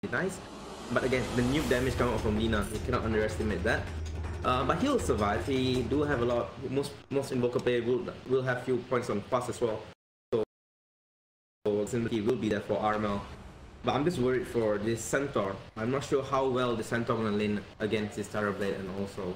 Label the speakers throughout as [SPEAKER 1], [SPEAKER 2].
[SPEAKER 1] nice. But again, the nuke damage coming out from Lina, you cannot underestimate that. But he'll survive. He do have a lot. Most Invoker player will have few points on fast as well. So he will be there for Armel. But I'm just worried for this Centaur. I'm not sure how well the Centaur gonna lane against this Terrorblade and also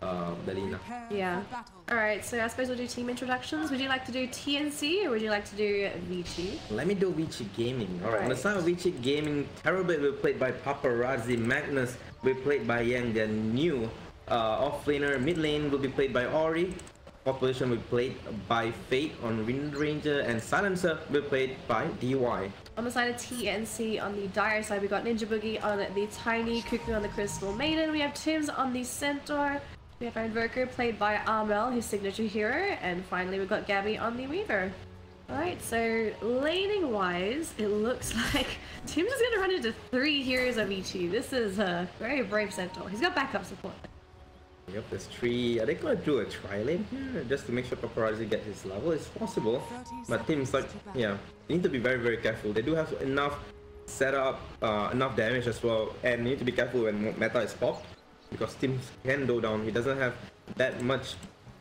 [SPEAKER 1] the Lina.
[SPEAKER 2] Yeah. Alright, so I suppose we'll do team introductions. Would you like to do TNC or would you like to do VG?
[SPEAKER 1] Let me do VG Gaming. Alright, on the side of VG Gaming, Terrorblade will be played by Paparazzi. Magnus will be played by Yang, the new offlaner. Mid lane will be played by Ori. Population will be played by Fate on Wind Ranger, and Silencer will be played by DY.
[SPEAKER 2] On the side of TNC, on the Dire side, we got Ninja Boogie on the Tiny, Cuckoo on the Crystal Maiden. We have Tim's on the Centaur. We have our Invoker played by Armel, his signature hero. And finally, we've got Gabby on the Weaver. Alright, so laning wise, it looks like Tim's is going to run into 3 heroes of each. This is a very brave Centaur. He's got backup support.
[SPEAKER 1] Yep, there's 3. Are they gonna do a tri-lane here just to make sure Paparazzi get his level? It's possible, but teams like, yeah, you need to be very, very careful. They do have enough setup, enough damage as well, and you need to be careful when meta is popped, because teams can go down. He doesn't have that much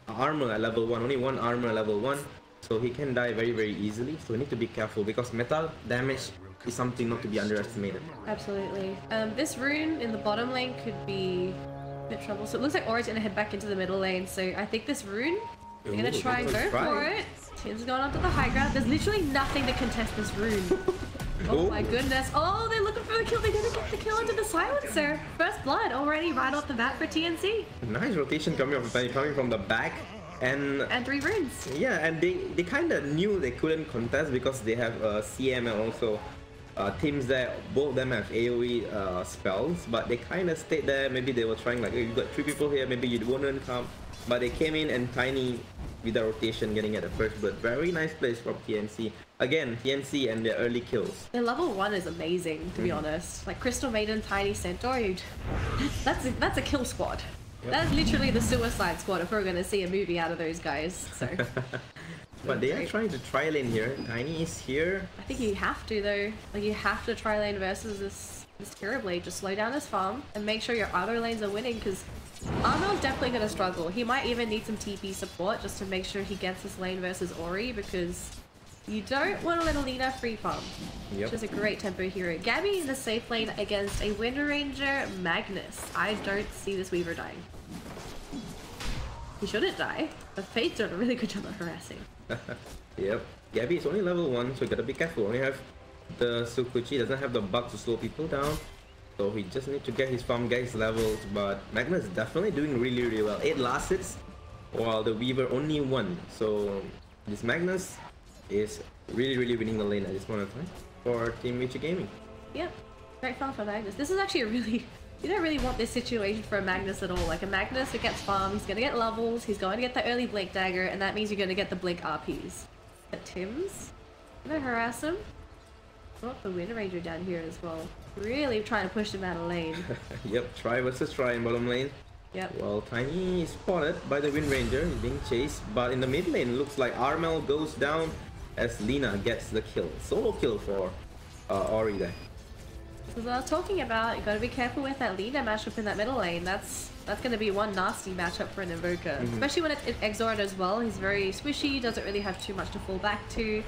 [SPEAKER 1] armor at level 1, only 1 armor at level 1, so he can die very, very easily. So we need to be careful, because metal damage is something not to be underestimated.
[SPEAKER 2] Absolutely. This rune in the bottom lane could be bit trouble. So it looks like Ori's gonna head back into the middle lane. So I think this rune, they're gonna try and go for it. Tim's going onto the high ground. There's literally nothing to contest this rune. Oh my goodness. Oh, they're looking for the kill. They're gonna get the kill into the silencer. First blood already right off the bat for TNC.
[SPEAKER 1] Nice rotation coming from the back. And
[SPEAKER 2] 3 runes.
[SPEAKER 1] Yeah, and they kind of knew they couldn't contest because they have CM and also teams that both of them have AoE spells, but they kind of stayed there. Maybe they were trying like, oh, you got 3 people here, maybe you wouldn't come, but they came in and Tiny with the rotation getting at the first blood. Very nice plays from TNC. Again, TNC and their early kills.
[SPEAKER 2] Their level 1 is amazing, to be honest. Like Crystal Maiden, Tiny, Centaur, that's a kill squad. Yep. That's literally the Suicide Squad if we're going to see a movie out of those guys. So.
[SPEAKER 1] But they are trying to try lane here. Tiny is here.
[SPEAKER 2] I think you have to though. Like you have to try lane versus this Terrorblade. Just slow down his farm and make sure your other lanes are winning, because Arnold's definitely going to struggle. He might even need some TP support just to make sure he gets this lane versus Ori, because you don't want to let Alina free farm. Yep. Which is a great tempo hero. Gabby in the safe lane against a Wind Ranger Magnus. I don't see this Weaver dying. He shouldn't die, but Fate's doing a really good job of harassing.
[SPEAKER 1] Yep, Gabby is only level 1, so you gotta be careful. Only have the Sukuchi, doesn't have the bug to slow people down, so he just need to get his farm, get his levels. But Magnus is definitely doing really, really well. 8 last hits, while the Weaver only 1. So this Magnus is really, really winning the lane at this point of time for Team VG Gaming.
[SPEAKER 2] Yep, great farm for Magnus. This is actually a really... You don't really want this situation for a Magnus at all. Like a Magnus who gets farm, he's going to get levels, he's going to get the early Blink Dagger, and that means you're going to get the Blink RPs. But Tim's going to harass him. Got the Wind Ranger down here as well. Really trying to push him out of lane.
[SPEAKER 1] Yep, try versus try in bottom lane.
[SPEAKER 2] Yep.
[SPEAKER 1] Well, Tiny is spotted by the Wind Ranger, he's being chased, but in the mid lane, looks like Armel goes down as Lina gets the kill. Solo kill for Ori there.
[SPEAKER 2] As I was talking about, you gotta be careful with that Lina matchup in that middle lane. That's gonna be one nasty matchup for an Invoker. Especially when it's Exort as well. He's very squishy, doesn't really have too much to fall back to.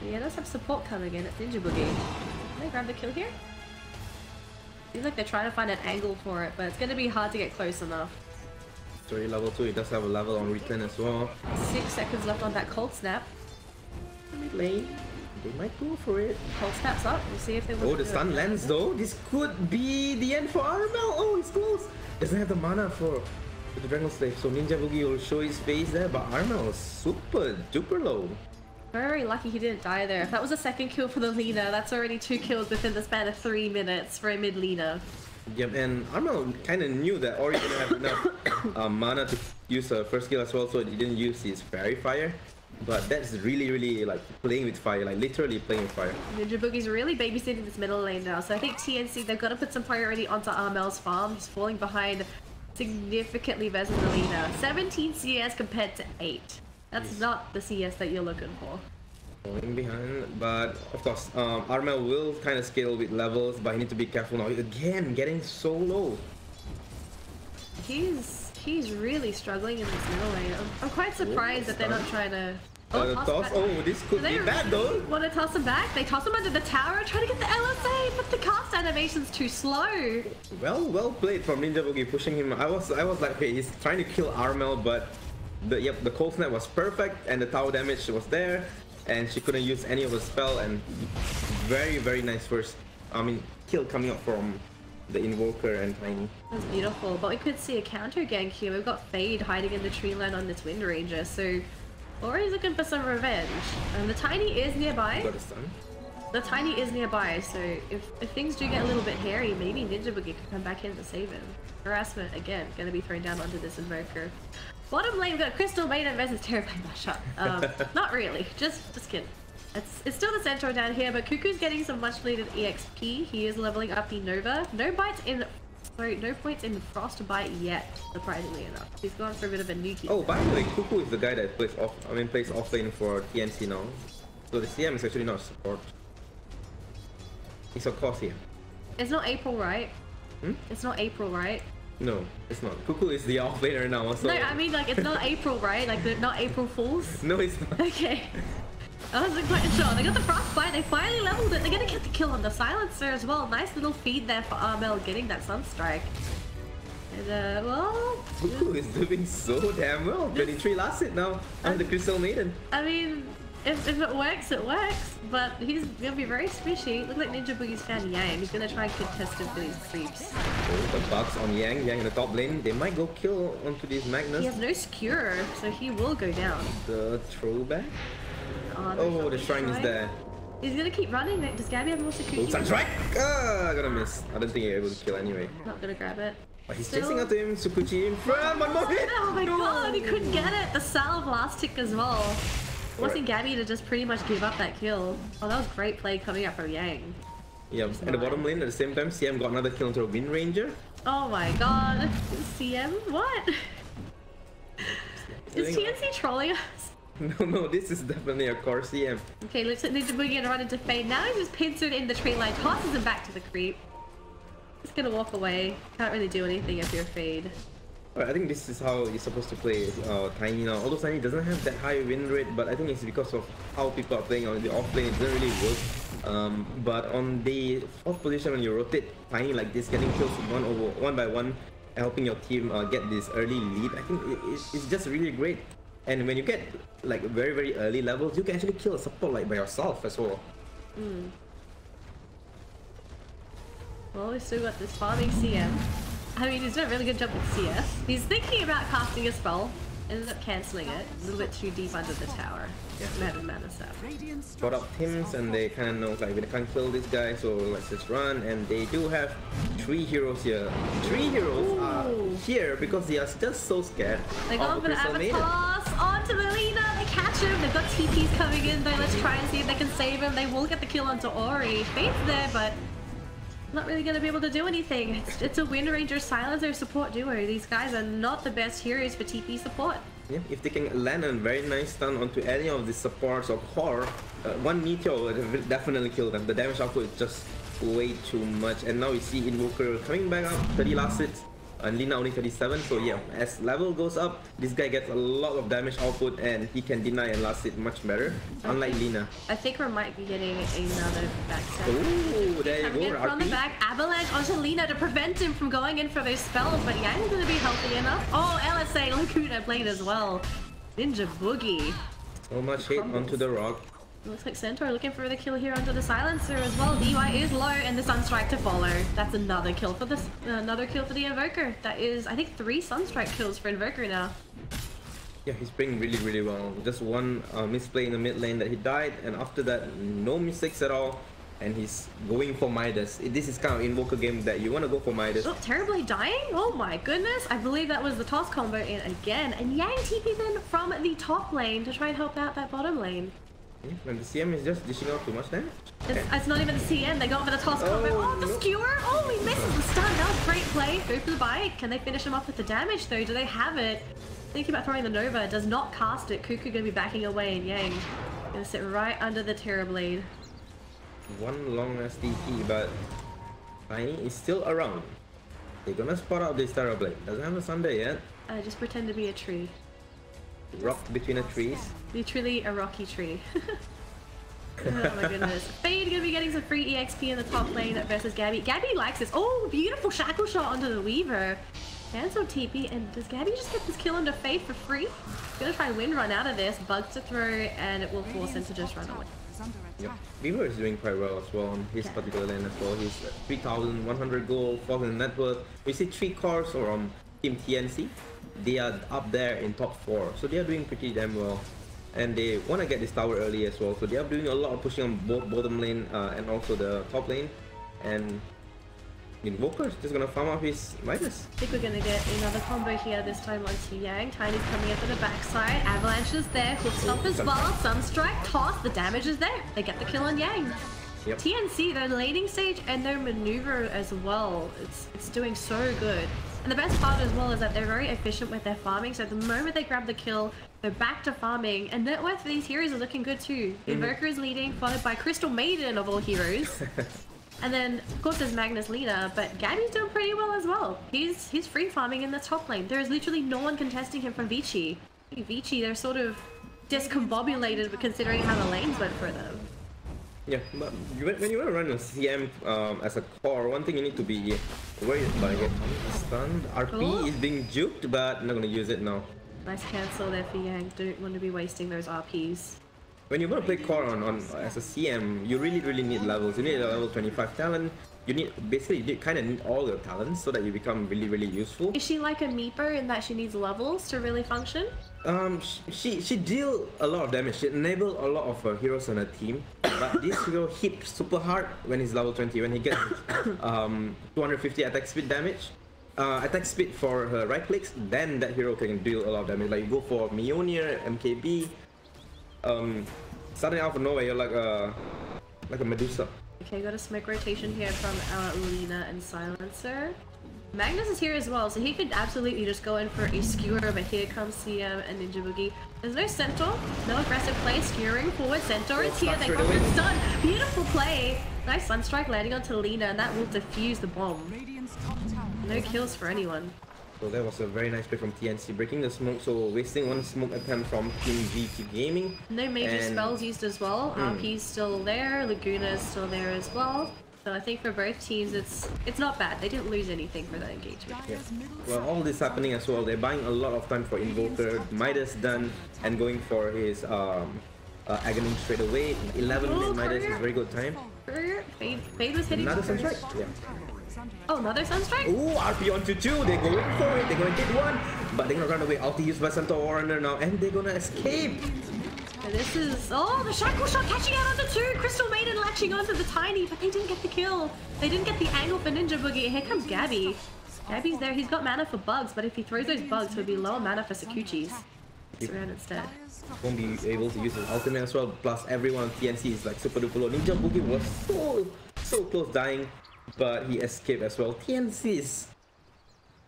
[SPEAKER 2] But yeah, does have support coming in. It's Ninja Boogie. Can they grab the kill here? Seems like they're trying to find an angle for it, but it's gonna be hard to get close enough.
[SPEAKER 1] Story level 2, he does have a level on Reclaim as well.
[SPEAKER 2] 6 seconds left on that Cold Snap.
[SPEAKER 1] Mid lane. They might go for it.
[SPEAKER 2] Cold Snap's up. We'll see if they want
[SPEAKER 1] to do it. The stun lands though. This could be the end for Armel. Oh, it's close. Doesn't have the mana for the Dragon Slave. So Ninja Boogie will show his face there, but Armel is super duper low.
[SPEAKER 2] Very lucky he didn't die there. If that was a second kill for the Lina, that's already 2 kills within the span of 3 minutes for a mid Lina.
[SPEAKER 1] Yep, and Armel kind of knew that Ori didn't have enough mana to use a first kill as well, so he didn't use his Fairy Fire. But that's really, really like playing with fire, like literally playing with fire.
[SPEAKER 2] Ninja Boogie's really babysitting this middle lane now, so I think TNC, they've got to put some priority onto Armel's farm. He's falling behind significantly versus the Lina. 17 CS compared to 8. That's not the CS that you're looking for.
[SPEAKER 1] Falling behind, but of course, Armel will kind of scale with levels, but you need to be careful now. Again, getting so low.
[SPEAKER 2] He's really struggling in this middle lane. I'm quite surprised that they're not trying to.
[SPEAKER 1] Toss. Oh, this could be bad though.
[SPEAKER 2] Want to toss him back? They toss him under the tower, trying to get the LSA, but the cast animation's too slow.
[SPEAKER 1] Well played from Ninja Boogie, pushing him. I was like, hey, he's trying to kill Armel, but the cold snap was perfect, and the tower damage was there, and she couldn't use any of the spell, and very nice first. Kill coming up from the Invoker and Tiny.
[SPEAKER 2] That's beautiful, but we could see a counter gank here. We've got Fade hiding in the tree line on this Wind Ranger, so Ori's looking for some revenge. And the Tiny is nearby.
[SPEAKER 1] Got a stun.
[SPEAKER 2] The Tiny is nearby, so if things do get a little bit hairy, maybe Ninja Boogie could come back in to save him. Harassment, again, going to be thrown down onto this Invoker. Bottom lane, we've got Crystal Maiden versus Terrorblade mashup. Not really, just kidding. It's still the Centaur down here, but Cuckoo's getting some much needed EXP. He is leveling up the Nova. No points in Frostbite yet, surprisingly enough. He's gone for a bit of a nuke.
[SPEAKER 1] Oh, by the way, Cuckoo is the guy that plays off lane for TNC now. So the CM is actually not support. It's of course here.
[SPEAKER 2] It's not April, right? It's not April, right?
[SPEAKER 1] No, it's not. Cuckoo is the off laner now. So...
[SPEAKER 2] No, I mean like it's not April, right? Like they're not April Fools.
[SPEAKER 1] No, it's not.
[SPEAKER 2] Okay. I was quite sure. They got the Frostbite, they finally leveled it. They're gonna get the kill on the Silencer as well. Nice little feed there for Armel getting that Sunstrike. And well...
[SPEAKER 1] Cuckoo is doing so damn well. 23 last hit now on the Crystal Maiden.
[SPEAKER 2] I mean, if it works, it works. But he's gonna be very squishy. Look like Ninja Boogie's found Yang. He's gonna try and contest him for these creeps.
[SPEAKER 1] Oh, the bugs on Yang in the top lane. They might go kill onto these Magnus.
[SPEAKER 2] He has no skewer, so he will go down.
[SPEAKER 1] The throwback?
[SPEAKER 2] Oh,
[SPEAKER 1] the shrine is there.
[SPEAKER 2] He's gonna keep running. Does Gabby have more security?
[SPEAKER 1] Oh, Sunstrike! Ah, gonna miss. I don't think you're able to kill anyway.
[SPEAKER 2] Not gonna grab it.
[SPEAKER 1] But he's chasing after him. Sukuchi in front. One more hit!
[SPEAKER 2] Oh my god, he couldn't get it. The salve last tick as well. Forcing Gabby to just pretty much give up that kill. Oh, that was great play coming up from Yang.
[SPEAKER 1] Yeah, and the bottom lane at the same time, CM got another kill onto a Wind Ranger.
[SPEAKER 2] Oh my god. CM? What? Is TNC trolling us?
[SPEAKER 1] No, this is definitely a core CM.
[SPEAKER 2] Okay, looks like Ninja Boogie and run into Fade. Now he's just pincered in the tree line, tosses him back to the creep. He's gonna walk away. Can't really do anything if you're Fade.
[SPEAKER 1] I think this is how you're supposed to play Tiny now. Although Tiny doesn't have that high win rate, but I think it's because of how people are playing on the off lane. It doesn't really work. But on the fourth position, when you rotate Tiny like this, getting kills one by one, helping your team get this early lead, I think it's just really great. And when you get like very early levels, you can actually kill a support like by yourself as well.
[SPEAKER 2] Well, we've still got this farming CM. I mean, he's doing a really good job with CS. He's thinking about casting a spell, ended up cancelling it. A little bit too deep under the tower. Yeah, mana stuff.
[SPEAKER 1] Brought up teams and they kind of know like we can't kill this guy, so let's just run. And they do have 3 heroes here. 3 heroes are here because they are just so scared.
[SPEAKER 2] They're going for the Avatar onto the Lina. They catch him. They've got TPs coming in though. Let's try and see if they can save him. They will get the kill onto Ori. Fate's there, but not really going to be able to do anything. It's a Wind Ranger Silencer support duo. These guys are not the best heroes for TP support.
[SPEAKER 1] Yeah, if they can land a very nice stun onto any of the supports or core, one meteor will definitely kill them. The damage output is just way too much. And now we see Invoker coming back up, 30 last hits, and Lina only 37. So yeah, as level goes up, this guy gets a lot of damage output and he can deny and last hit much better, unlike Lina.
[SPEAKER 2] I think we might be getting another backstab.
[SPEAKER 1] Oh, there you go.
[SPEAKER 2] From the back, Avalanche onto Lina to prevent him from going in for those spells, but Yang's gonna be healthy enough. Oh, LSA, Lacuna played as well. Ninja Boogie.
[SPEAKER 1] So much hit onto the rock.
[SPEAKER 2] Looks like Centaur looking for the kill here onto the Silencer as well. DY is low and the Sunstrike to follow. That's another kill for this, another kill for the Invoker. That is, I think, 3 Sunstrike kills for Invoker now.
[SPEAKER 1] Yeah, he's playing really well. Just one misplay in the mid lane that he died, and after that, no mistakes at all. And he's going for Midas. This is kind of Invoker game that you want to go for Midas.
[SPEAKER 2] Oh, terribly dying? Oh my goodness. I believe that was the toss combo in again. And Yang TP'd in from the top lane to try and help out that bottom lane.
[SPEAKER 1] Yeah, and the CM is just dishing out too much damage.
[SPEAKER 2] It's not even the CM, they go for the toss combo. Oh, the skewer! Oh, he misses the stun. That was great play. Go for the bite. Can they finish him off with the damage though? Do they have it? Thinking about throwing the Nova. Does not cast it. Cuckoo gonna be backing away and Yang. Gonna sit right under the Terrorblade.
[SPEAKER 1] One long STP, but Tiny is still around. They're gonna spot out this Terrorblade. Doesn't have a Sunday yet.
[SPEAKER 2] I just pretend to be a tree.
[SPEAKER 1] Rock between the trees.
[SPEAKER 2] Literally a rocky tree. Oh my goodness. Fade gonna be getting some free EXP in the top lane versus Gabby. Gabby likes this. Oh, beautiful shackle shot onto the Weaver. And some TP. And does Gabby just get this kill onto Fade for free? Gonna try wind run out of this. Bugs to throw, and it will force him to just run away.
[SPEAKER 1] Yep. Weaver is doing quite well as well on his particular lane as well. He's 3,100 gold, 4,000 net worth. We see 3 cores from Team TNC. They are up there in top 4, so they are doing pretty damn well. And they want to get this tower early as well, so they are doing a lot of pushing on both bottom lane and also the top lane. And Invoker's just gonna farm up his Midas.
[SPEAKER 2] I think we're gonna get another combo here, this time onto Yang. Tiny's coming up to the backside. Avalanche is there, hook stomp as well. Sunstrike, toss, the damage is there. They get the kill on Yang.
[SPEAKER 1] Yep.
[SPEAKER 2] TNC, their laning stage and their maneuver as well. It's doing so good. And the best part as well is that they're very efficient with their farming. So the moment they grab the kill, they're back to farming. And net worth for these heroes are looking good too. Invoker is leading, followed by Crystal Maiden of all heroes. And then, of course, there's Magnus Lina, but Gabby's doing pretty well as well. He's free farming in the top lane. There is literally no one contesting him from Vici. Vici, they're sort of discombobulated considering how the lanes went for them.
[SPEAKER 1] Yeah, but when you want to run a CM as a core, one thing you need to be worried about getting stunned. RP is being juked, but I'm not going to use it now.
[SPEAKER 2] Nice cancel there for Yang. Don't want to be wasting those RPs.
[SPEAKER 1] When you want to play core on as a CM, you really need levels. You need a level 25 talent. You need kind of need all your talents so that you become really useful.
[SPEAKER 2] Is she like a Meeper in that she needs levels to really function?
[SPEAKER 1] She deal a lot of damage. She enable a lot of heroes on her team. But this hero hit super hard when he's level 20. When he gets 250 attack speed damage. Attack speed for her right clicks, then that hero can deal a lot of damage. Like you go for Mjolnir, MKB. Starting out of nowhere, you're like a Medusa.
[SPEAKER 2] Okay, got a smoke rotation here from our Lina and Silencer. Magnus is here as well, so he could absolutely just go in for a skewer, but here comes CM and Ninja Boogie. There's no Centaur, no aggressive play, skewering forward. Centaur is here, they got the stun. Beautiful play. Nice Sunstrike landing onto Lina, and that will defuse the bomb. No kills for anyone.
[SPEAKER 1] So that was a very nice play from TNC, breaking the smoke, so wasting one smoke attempt from Team GT Gaming.
[SPEAKER 2] No major spells used as well. RP's still there, Laguna is still there as well. So I think for both teams, it's not bad. They didn't lose anything for that engagement.
[SPEAKER 1] Yeah. Well, all this happening as well. They're buying a lot of time for Invoker. Midas done and going for his Aghanim straight away. 11-minute Midas is very good time.
[SPEAKER 2] Fade was hitting.
[SPEAKER 1] Another Sunstrike. Yeah.
[SPEAKER 2] Oh, another Sunstrike?
[SPEAKER 1] Ooh, RP onto 2. They're going for it. They're going to get 1. But they're going to run away. Ulti used by Centaur Warrior now. And they're going to escape.
[SPEAKER 2] And this is... Oh, the Shackle Shot catching out onto 2. Crystal Maiden latching onto the Tiny. But they didn't get the kill. They didn't get the angle for Ninja Boogie. Here comes Gabby. Gabby's there. He's got mana for bugs. But if he throws those bugs, he'll be lower mana for Sakuchis. It's around instead.
[SPEAKER 1] Won't be able to use his ultimate as well. Plus, everyone on TNC is like super duper low. Ninja Boogie was so close dying. But he escaped as well. TNC is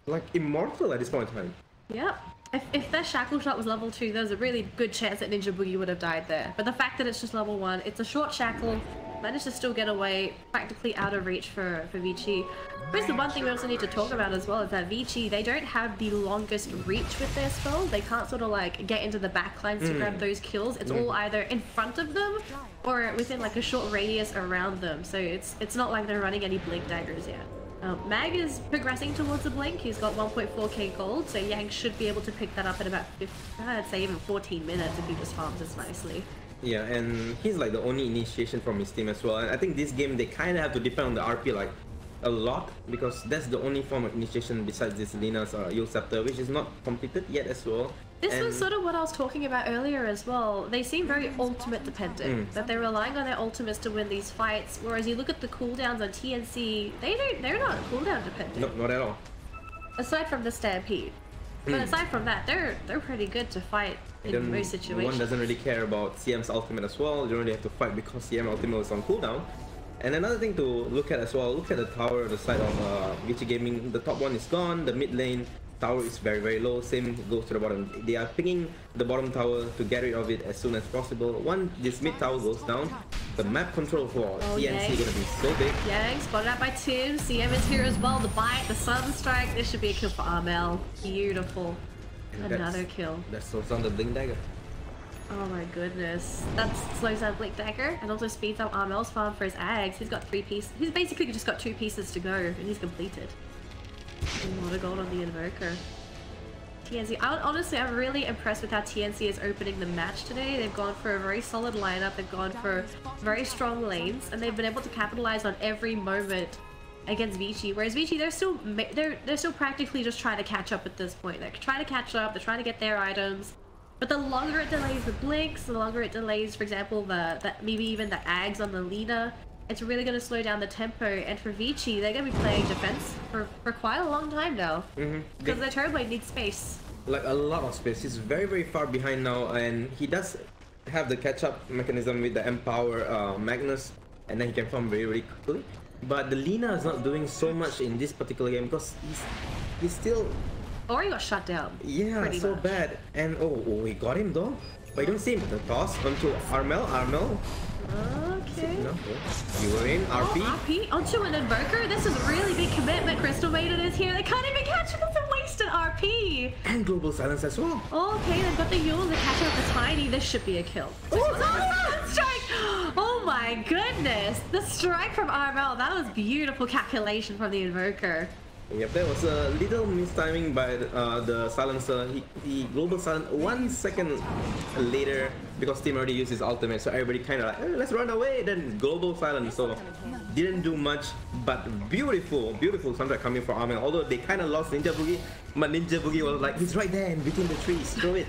[SPEAKER 1] like immortal at this point in time.
[SPEAKER 2] Yep. If their Shackle Shot was level 2, there's a really good chance that Ninja Boogie would have died there. But the fact that it's just level 1, it's a short shackle, managed to still get away, practically out of reach for Vici. But the one thing we also need to talk about as well is that Vici, they don't have the longest reach with their spells. They can't sort of like get into the backlines to grab those kills. It's all either in front of them or within like a short radius around them. So it's not like they're running any blink daggers yet. Mag is progressing towards the blink. He's got 1.4k gold, so Yang should be able to pick that up in about 15, I'd say even 14 minutes if he just farms this nicely.
[SPEAKER 1] Yeah, and he's like the only initiation from his team as well. And I think this game they kind of have to depend on the RP like a lot, because that's the only form of initiation besides this Lina's Yule Scepter, which is not completed yet as well.
[SPEAKER 2] This was sort of what I was talking about earlier as well. They seem very ultimate dependent, that they're relying on their ultimates to win these fights, whereas you look at the cooldowns on TNC, they're not cooldown dependent.
[SPEAKER 1] No, not at all.
[SPEAKER 2] Aside from the Stampede. But aside from that, they're pretty good to fight in most situations.
[SPEAKER 1] One doesn't really care about CM's ultimate as well. You don't really have to fight because CM ultimate is on cooldown. And another thing to look at as well, look at the tower on the side of Vici Gaming. The top one is gone, the mid lane tower is very low. Same goes to the bottom. They are pinging the bottom tower to get rid of it as soon as possible. Once this mid tower goes down, the map control for TNC gonna be so big.
[SPEAKER 2] Yang spotted out by Tim. CM is here as well. The bite, the Sunstrike. This should be a kill for Armel. Beautiful. Another kill.
[SPEAKER 1] That slows down the Blink Dagger.
[SPEAKER 2] Oh my goodness. That slows down Blink Dagger and also speeds up Armel's farm for his Ags. He's got 3 pieces. He's basically just got 2 pieces to go and he's completed. A lot of gold on the Invoker. TNC. Honestly, I'm really impressed with how TNC is opening the match today. They've gone for a very solid lineup. They've gone for very strong lanes and they've been able to capitalize on every moment against Vici. Whereas Vici, they're still practically just trying to catch up at this point. They're trying to catch up. They're trying to get their items. But the longer it delays the blinks, the longer it delays, for example, maybe even the Ags on the Lina, it's really going to slow down the tempo. And for Vici, they're going to be playing defense for quite a long time now. Because their Turboblade needs space. Like
[SPEAKER 1] a lot of space. He's very far behind now, and he does have the catch-up mechanism with the Empower Magnus, and then he can farm very quickly. But the Lina is not doing so much in this particular game because he's still...
[SPEAKER 2] Or he got shut down.
[SPEAKER 1] Yeah, so much. Bad. And oh, we got him though. But you don't see him. The toss onto Armel.
[SPEAKER 2] Okay.
[SPEAKER 1] No, you were in RP.
[SPEAKER 2] Oh, RP onto an Invoker. This is a really big commitment. Crystal Maiden is here. They can't even catch him. It's a wasted RP.
[SPEAKER 1] And Global Silence as well.
[SPEAKER 2] Okay, they've got the Yule to catch up the Tiny. This should be a kill. Oh, strike! Oh my goodness. The strike from Armel. That was beautiful calculation from the Invoker.
[SPEAKER 1] Yep, there was a little mistiming by the silencer. He global silent 1 second later because Tim already used his ultimate, so everybody kind of like, hey, let's run away. Then global silent, so didn't do much, but beautiful soundtrack coming from Armel. Although they kind of lost Ninja Boogie, but Ninja Boogie was like, he's right there in between the trees, throw it,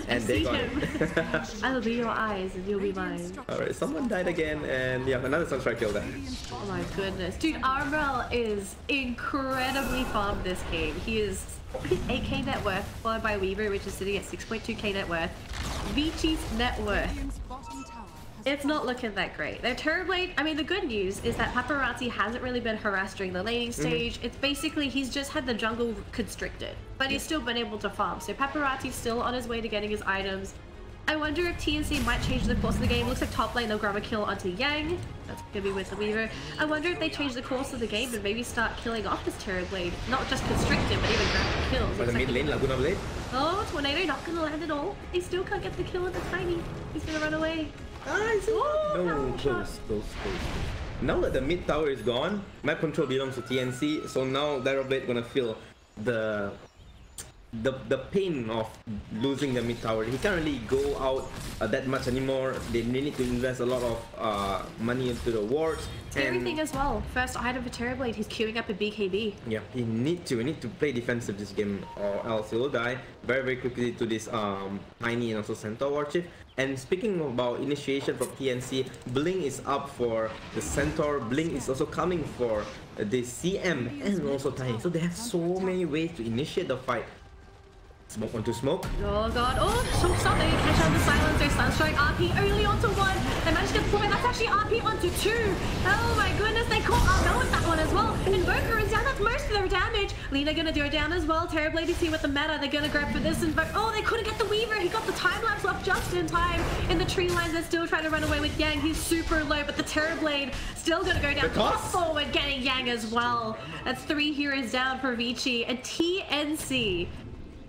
[SPEAKER 1] and they got it.
[SPEAKER 2] I'll be your eyes and you'll be mine.
[SPEAKER 1] Alright, someone died again, and yeah, another soundtrack killed that.
[SPEAKER 2] Oh my goodness, dude, Armel is incredibly farmed this game. He is 8k net worth, followed by Weaver, which is sitting at 6.2k net worth. Vici's net worth, it's not looking that great. Their Turboblade, I mean, the good news is that Paparazzi hasn't really been harassed during the laning stage. It's basically, he's just had the jungle constricted, but he's still been able to farm. So Paparazzi's still on his way to getting his items. I wonder if TNC might change the course of the game. Looks like top lane, they'll grab a kill onto Yang. That's gonna be with the Weaver. I wonder if they change the course of the game and maybe start killing off this Turboblade. Not just constrict him, but even grab kills.
[SPEAKER 1] But the mid lane, Laguna Blade.
[SPEAKER 2] Oh, Tornado not gonna land at all. They still can't get the kill on the Tiny. He's gonna run away.
[SPEAKER 1] No, close. Now that the mid tower is gone, map control belongs to TNC, so now Blade gonna feel the pain of losing the mid tower. He can't really go out that much anymore. They need to invest a lot of money into the wards.
[SPEAKER 2] Everything as well. First item for Terrorblade, he's queuing up a BKB.
[SPEAKER 1] Yeah, he need to play defensive this game, or else he will die very quickly to this Tiny and also Centaur War Chief. And speaking about initiation from TNC, Bling is up for the Centaur. Bling is also coming for the CM and also Tiny. So they have so many ways to initiate the fight. Smoke onto smoke.
[SPEAKER 2] Oh god. Oh, so stop. They catch on the silencer. Sunstrike RP early onto 1. They managed to deploy. That's actually RP onto 2. Oh my goodness. They caught Armel with that one as well. Invoker is down. That's most of their damage. Lina gonna do it down as well. Terrorblade is here with the meta. They're gonna grab for this. Oh, they couldn't get the Weaver. He got the time lapse off just in time. In the tree lines, they're still trying to run away with Yang. He's super low, but the Terrorblade still gonna go down. Cross forward, getting Yang as well. That's 3 heroes down for Vici. And TNC.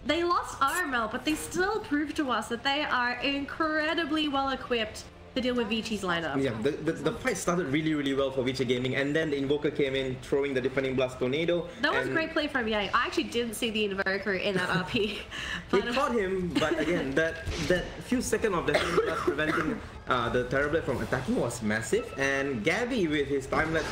[SPEAKER 2] They lost Armel, but they still proved to us that they are incredibly well equipped to deal with Vici's lineup.
[SPEAKER 1] Yeah, the fight started really well for Vici Gaming, and then the Invoker came in, throwing the Defending Blast Tornado.
[SPEAKER 2] That was a great play from Yang. I actually didn't see the Invoker in that RP.
[SPEAKER 1] He caught him, but again, that few seconds of Defending Blast preventing the Terrorblade from attacking was massive, and Gabby with his time-lapse,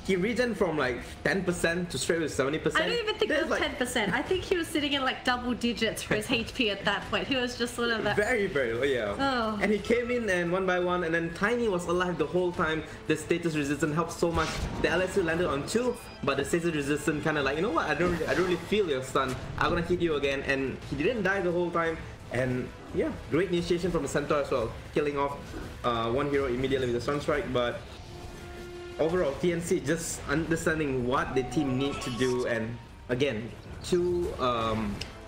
[SPEAKER 1] he regen from like 10% to straight with 70%.
[SPEAKER 2] I don't even think it was like 10%. I think he was sitting in like double digits for his HP at that point. He was just sort of
[SPEAKER 1] very low, yeah.
[SPEAKER 2] Oh.
[SPEAKER 1] And he came in and one by one, and then Tiny was alive the whole time. The status resistance helped so much. The LSU landed on 2, but the status resistance kind of like, you know what? I don't really feel your stun. I'm gonna hit you again, and he didn't die the whole time. And yeah, great initiation from the Centaur as well, killing off one hero immediately with the Sunstrike, but. Overall, TNC just understanding what the team need to do and again, two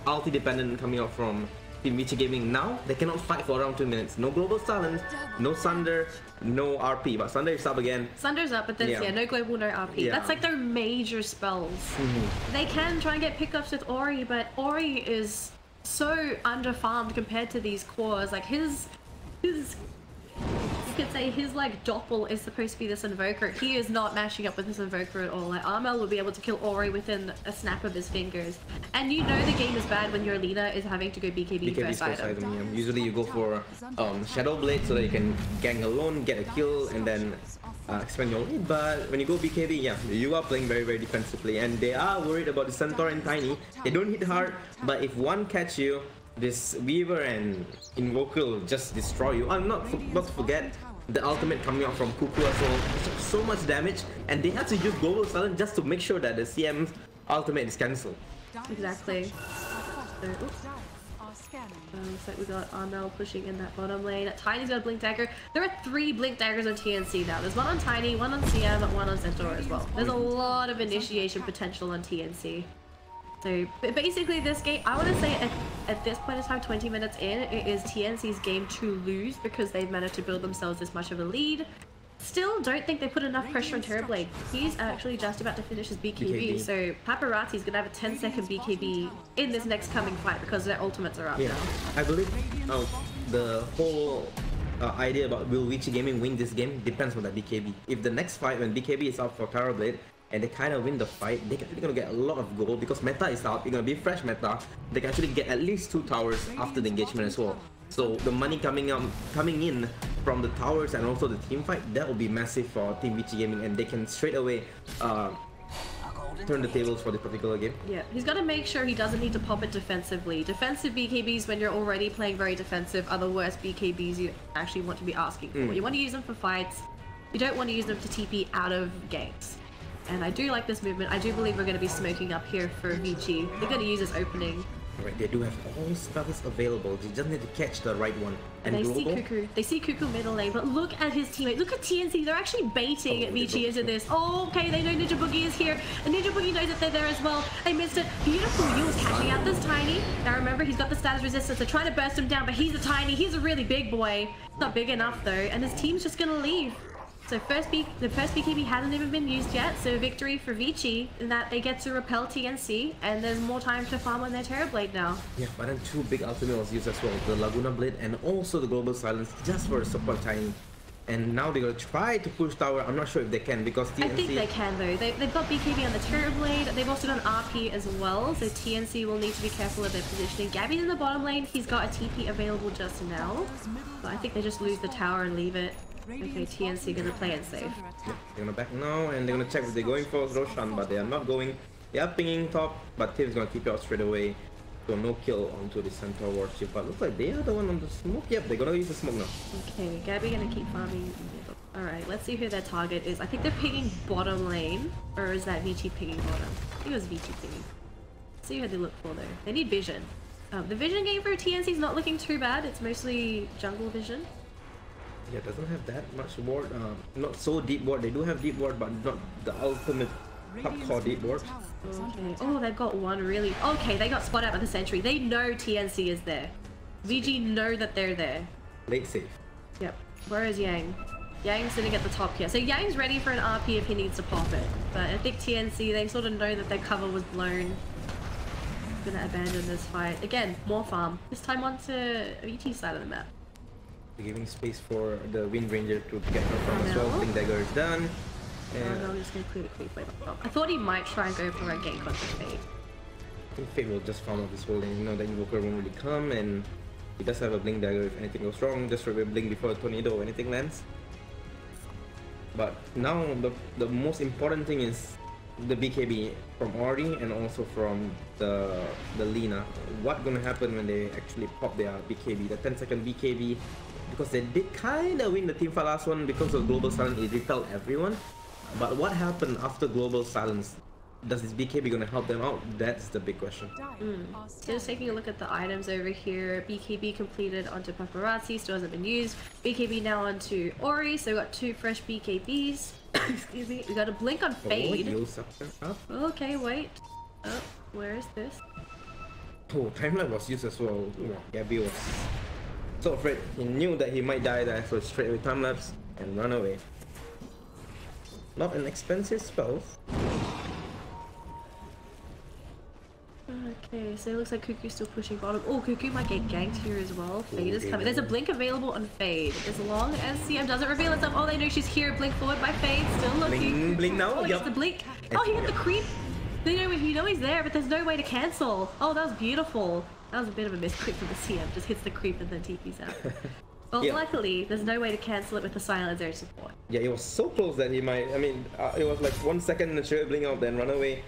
[SPEAKER 1] ulti dependent coming out from Team VG Gaming. Now they cannot fight for around 2 minutes. No global silence, no Sunder, no RP. But Sunder is up again.
[SPEAKER 2] Sunder's up, but then yeah, no global, no RP.
[SPEAKER 1] Yeah.
[SPEAKER 2] That's like their major spells. They can try and get pickups with Ori, but Ori is so underfarmed compared to these cores. Like his you could say his like doppel is supposed to be this invoker. He is not matching up with this invoker at all. Like Armel will be able to kill Ori within a snap of his fingers. And you know the game is bad when your leader is having to go BKB first item.
[SPEAKER 1] Yeah. Usually you go for Shadow Blade so that you can gang alone, get a kill, and then expand your lead. But when you go BKB, yeah, you are playing very, very defensively, and they are worried about the Centaur and Tiny. They don't hit hard, but if one catch you, this Weaver and Invoker will just destroy you. I'm not to forget the ultimate coming out from Cuckoo as well. So much damage, and they have to use Global Silence just to make sure that the CM's ultimate is cancelled.
[SPEAKER 2] Exactly. So we got Armel pushing in that bottom lane. Tiny's got a Blink Dagger. There are 3 Blink Daggers on TNC now. There's one on Tiny, one on CM, one on Centaur as well. There's a lot of initiation potential on TNC. So basically this game, I want to say at this point in time, 20 minutes in, it is TNC's game to lose because they've managed to build themselves this much of a lead. Still don't think they put enough pressure on Terrorblade. He's actually just about to finish his BKB. So Paparazzi's going to have a 10-second BKB in this next coming fight because their ultimates are up now.
[SPEAKER 1] I believe the whole idea about will VG Gaming win this game depends on that BKB. If the next fight when BKB is out for Terrorblade, and they kind of win the fight, they're gonna get a lot of gold because meta is out. It's gonna be fresh meta. They can actually get at least 2 towers after the engagement as well. So the money coming in from the towers and also the team fight, that will be massive for Team VG Gaming, and they can straight away turn the tables for this particular game.
[SPEAKER 2] Yeah, he's got to make sure he doesn't need to pop it defensively. Defensive BKBs when you're already playing very defensive are the worst BKBs you actually want to be asking for. You want to use them for fights. You don't want to use them to TP out of games. And I do like this movement. I do believe we're going to be smoking up here for VG. They're going to use this opening.
[SPEAKER 1] Alright, they do have all spells available. They just need to catch the right one. And
[SPEAKER 2] they see Cuckoo. They see Cuckoo middle lane, but look at his teammate. Look at TNC. They're actually baiting VG into this. Oh, okay, they know Ninja Boogie is here. And Ninja Boogie knows that they're there as well. They missed it. Beautiful. Yule's catching out this Tiny. Now remember, he's got the status resistance. They're trying to burst him down, but he's a Tiny. He's a really big boy. Not big enough, though. And his team's just going to leave. So the first BKB hasn't even been used yet, so victory for Vici in that they get to repel TNC, and there's more time to farm on their Terrorblade now.
[SPEAKER 1] Yeah, but then 2 big ultimate was used as well, the Laguna Blade and also the Global Silence just for support Tiny. And now they're gonna try to push tower. I'm not sure if they can because TNC...
[SPEAKER 2] I think they can though. They've got BKB on the Terrorblade, they've also got an RP as well, so TNC will need to be careful of their positioning. Gabby's in the bottom lane, he's got a TP available just now, but I think they just lose the tower and leave it. Okay, TNC gonna play it safe.
[SPEAKER 1] Yeah, they're gonna back now and they're gonna check if they're going for Roshan, but they are not going. They are pinging top, but Tim's gonna keep it out straight away. So no kill onto the Centaur warship, but looks like they are the one on the smoke. Yep, they're gonna use the smoke now.
[SPEAKER 2] Okay, Gabby gonna keep farming. Alright, let's see who their target is. I think they're pinging bottom lane, or is that Vici pinging bottom? I think it was Vici pinging. Let's see who they look for though. They need vision. The vision game for TNC is not looking too bad. It's mostly jungle vision.
[SPEAKER 1] Yeah, it doesn't have that much ward, not so deep ward. They do have deep ward, but not the ultimate hardcore deep ward.
[SPEAKER 2] Okay. Oh, they've got one really... Okay, they got spot out by the sentry. They know TNC is there. VG know that they're there.
[SPEAKER 1] Late safe.
[SPEAKER 2] Yep. Where is Yang? Yang's sitting at the top here. So Yang's ready for an RP if he needs to pop it. But I think TNC, they sort of know that their cover was blown. Gonna abandon this fight. Again, more farm. This time onto VG side of the map.
[SPEAKER 1] Giving space for the Wind Ranger to get her from as well. Blink Dagger is done.
[SPEAKER 2] And I'm just gonna clear the creep wave up top. I thought he might try and go for a gank onto Fate.
[SPEAKER 1] I think Fate will just farm out this whole lane. You know, the Invoker won't really come, and he does have a Blink Dagger if anything goes wrong. Just for a blink before a tornado or anything lands. But now the most important thing is the BKB from Ori and also from the Lina. What gonna happen when they actually pop their BKB, the 10-second BKB? Because they did kind of win the team fight last one because of Global Silence, it repelled everyone. But what happened after Global Silence? Does this BKB gonna help them out? That's the big question.
[SPEAKER 2] Just taking a look at the items over here. BKB completed onto Paparazzi, still hasn't been used. BKB now onto Ori, so we got 2 fresh BKBs. Excuse me. We got a blink on Fade.
[SPEAKER 1] Oh, up.
[SPEAKER 2] Okay, wait. Oh, where is this?
[SPEAKER 1] Oh, timeline was used as well. Oh, Gabby was so afraid. He knew that he might die there, so straight away time lapse and run away. Not an expensive spell.
[SPEAKER 2] Okay, so it looks like Cuckoo's still pushing bottom. Oh, Cuckoo might get ganked here as well. Fade is coming. There's a blink available on Fade. As long as CM doesn't reveal itself. Oh, they know she's here. Blink forward by Fade. Still looking.
[SPEAKER 1] Blink, blink now.
[SPEAKER 2] Oh,
[SPEAKER 1] Yup.
[SPEAKER 2] the blink. Oh, he hit the creep. They know he's there, but there's no way to cancel. Oh, that was beautiful. That was a bit of a misclick from the CM. Just hits the creep and then TP's out. Well,
[SPEAKER 1] yeah.
[SPEAKER 2] Luckily, there's no way to cancel it with the silence air support.
[SPEAKER 1] Yeah, it was so close that he might. I mean, it was like 1 second and should blink out, then run away.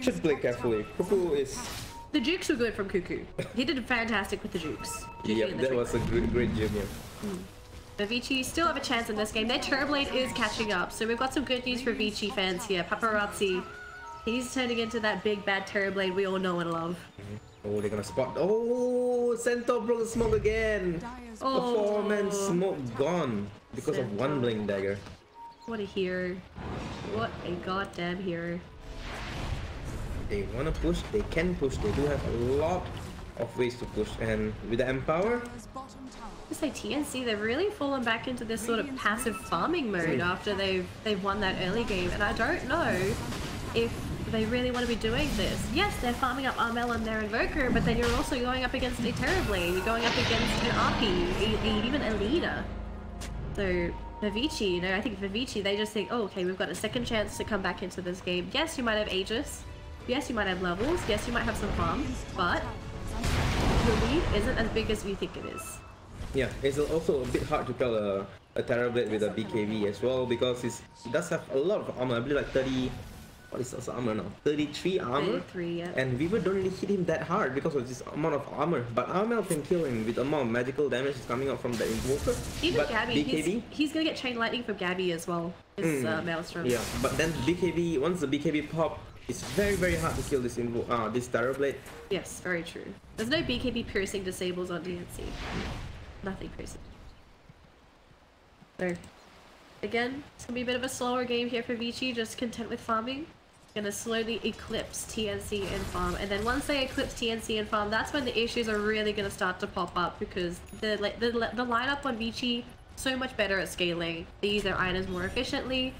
[SPEAKER 1] Should play carefully. Cuckoo is.
[SPEAKER 2] The jukes were good from Cuckoo. He did fantastic with the jukes.
[SPEAKER 1] Yeah, that was a great gem.
[SPEAKER 2] But Vici still have a chance in this game. Their Turblade is catching up, so we've got some good news for Vici fans here. Paparazzi, he's turning into that big bad Turblade we all know and love.
[SPEAKER 1] Oh, they're gonna spot. Oh, Centaur broke the smoke again.
[SPEAKER 2] Oh.
[SPEAKER 1] A 4-man smoke gone because of one blink dagger.
[SPEAKER 2] What a hero. What a goddamn hero.
[SPEAKER 1] They wanna push, they can push. They do have a lot of ways to push, and with the Empower,
[SPEAKER 2] I say TNC, they've really fallen back into this sort of passive farming mode after they've won that early game, and I don't know if they really want to be doing this. Yes, they're farming up Armel and their Invoker, but then you're also going up against a Terrorblade, you're going up against an RP, even a leader. So for Vici, you know, I think for Vici, they just think, oh, okay, we've got a second chance to come back into this game. Yes, you might have Aegis. Yes, you might have levels. Yes, you might have some farm, but your lead isn't as big as you think it is.
[SPEAKER 1] yeah, it's also a bit hard to kill a Terrorblade with a BKB as well, because it does have a lot of armor. I believe like 30. What is his armor now? 33 armor?
[SPEAKER 2] 33, yeah.
[SPEAKER 1] And Weaver don't really hit him that hard because of this amount of armor. But Armel can kill him with the amount of magical damage that's coming out from the Invoker.
[SPEAKER 2] Even
[SPEAKER 1] but
[SPEAKER 2] Gabby,
[SPEAKER 1] BKB,
[SPEAKER 2] he's gonna get Chain Lightning from Gabby as well. His Maelstrom.
[SPEAKER 1] yeah, but then BKB, once the BKB pop, it's very hard to kill this this Terrorblade.
[SPEAKER 2] Yes, very true. There's no BKB piercing disables on DNC. Nothing piercing. So, again, it's gonna be a bit of a slower game here for Vici, just content with farming. Gonna slowly eclipse TNC and farm, and then once they eclipse TNC and farm, that's when the issues are really gonna start to pop up, because the lineup on Vici so much better at scaling. They use their items more efficiently.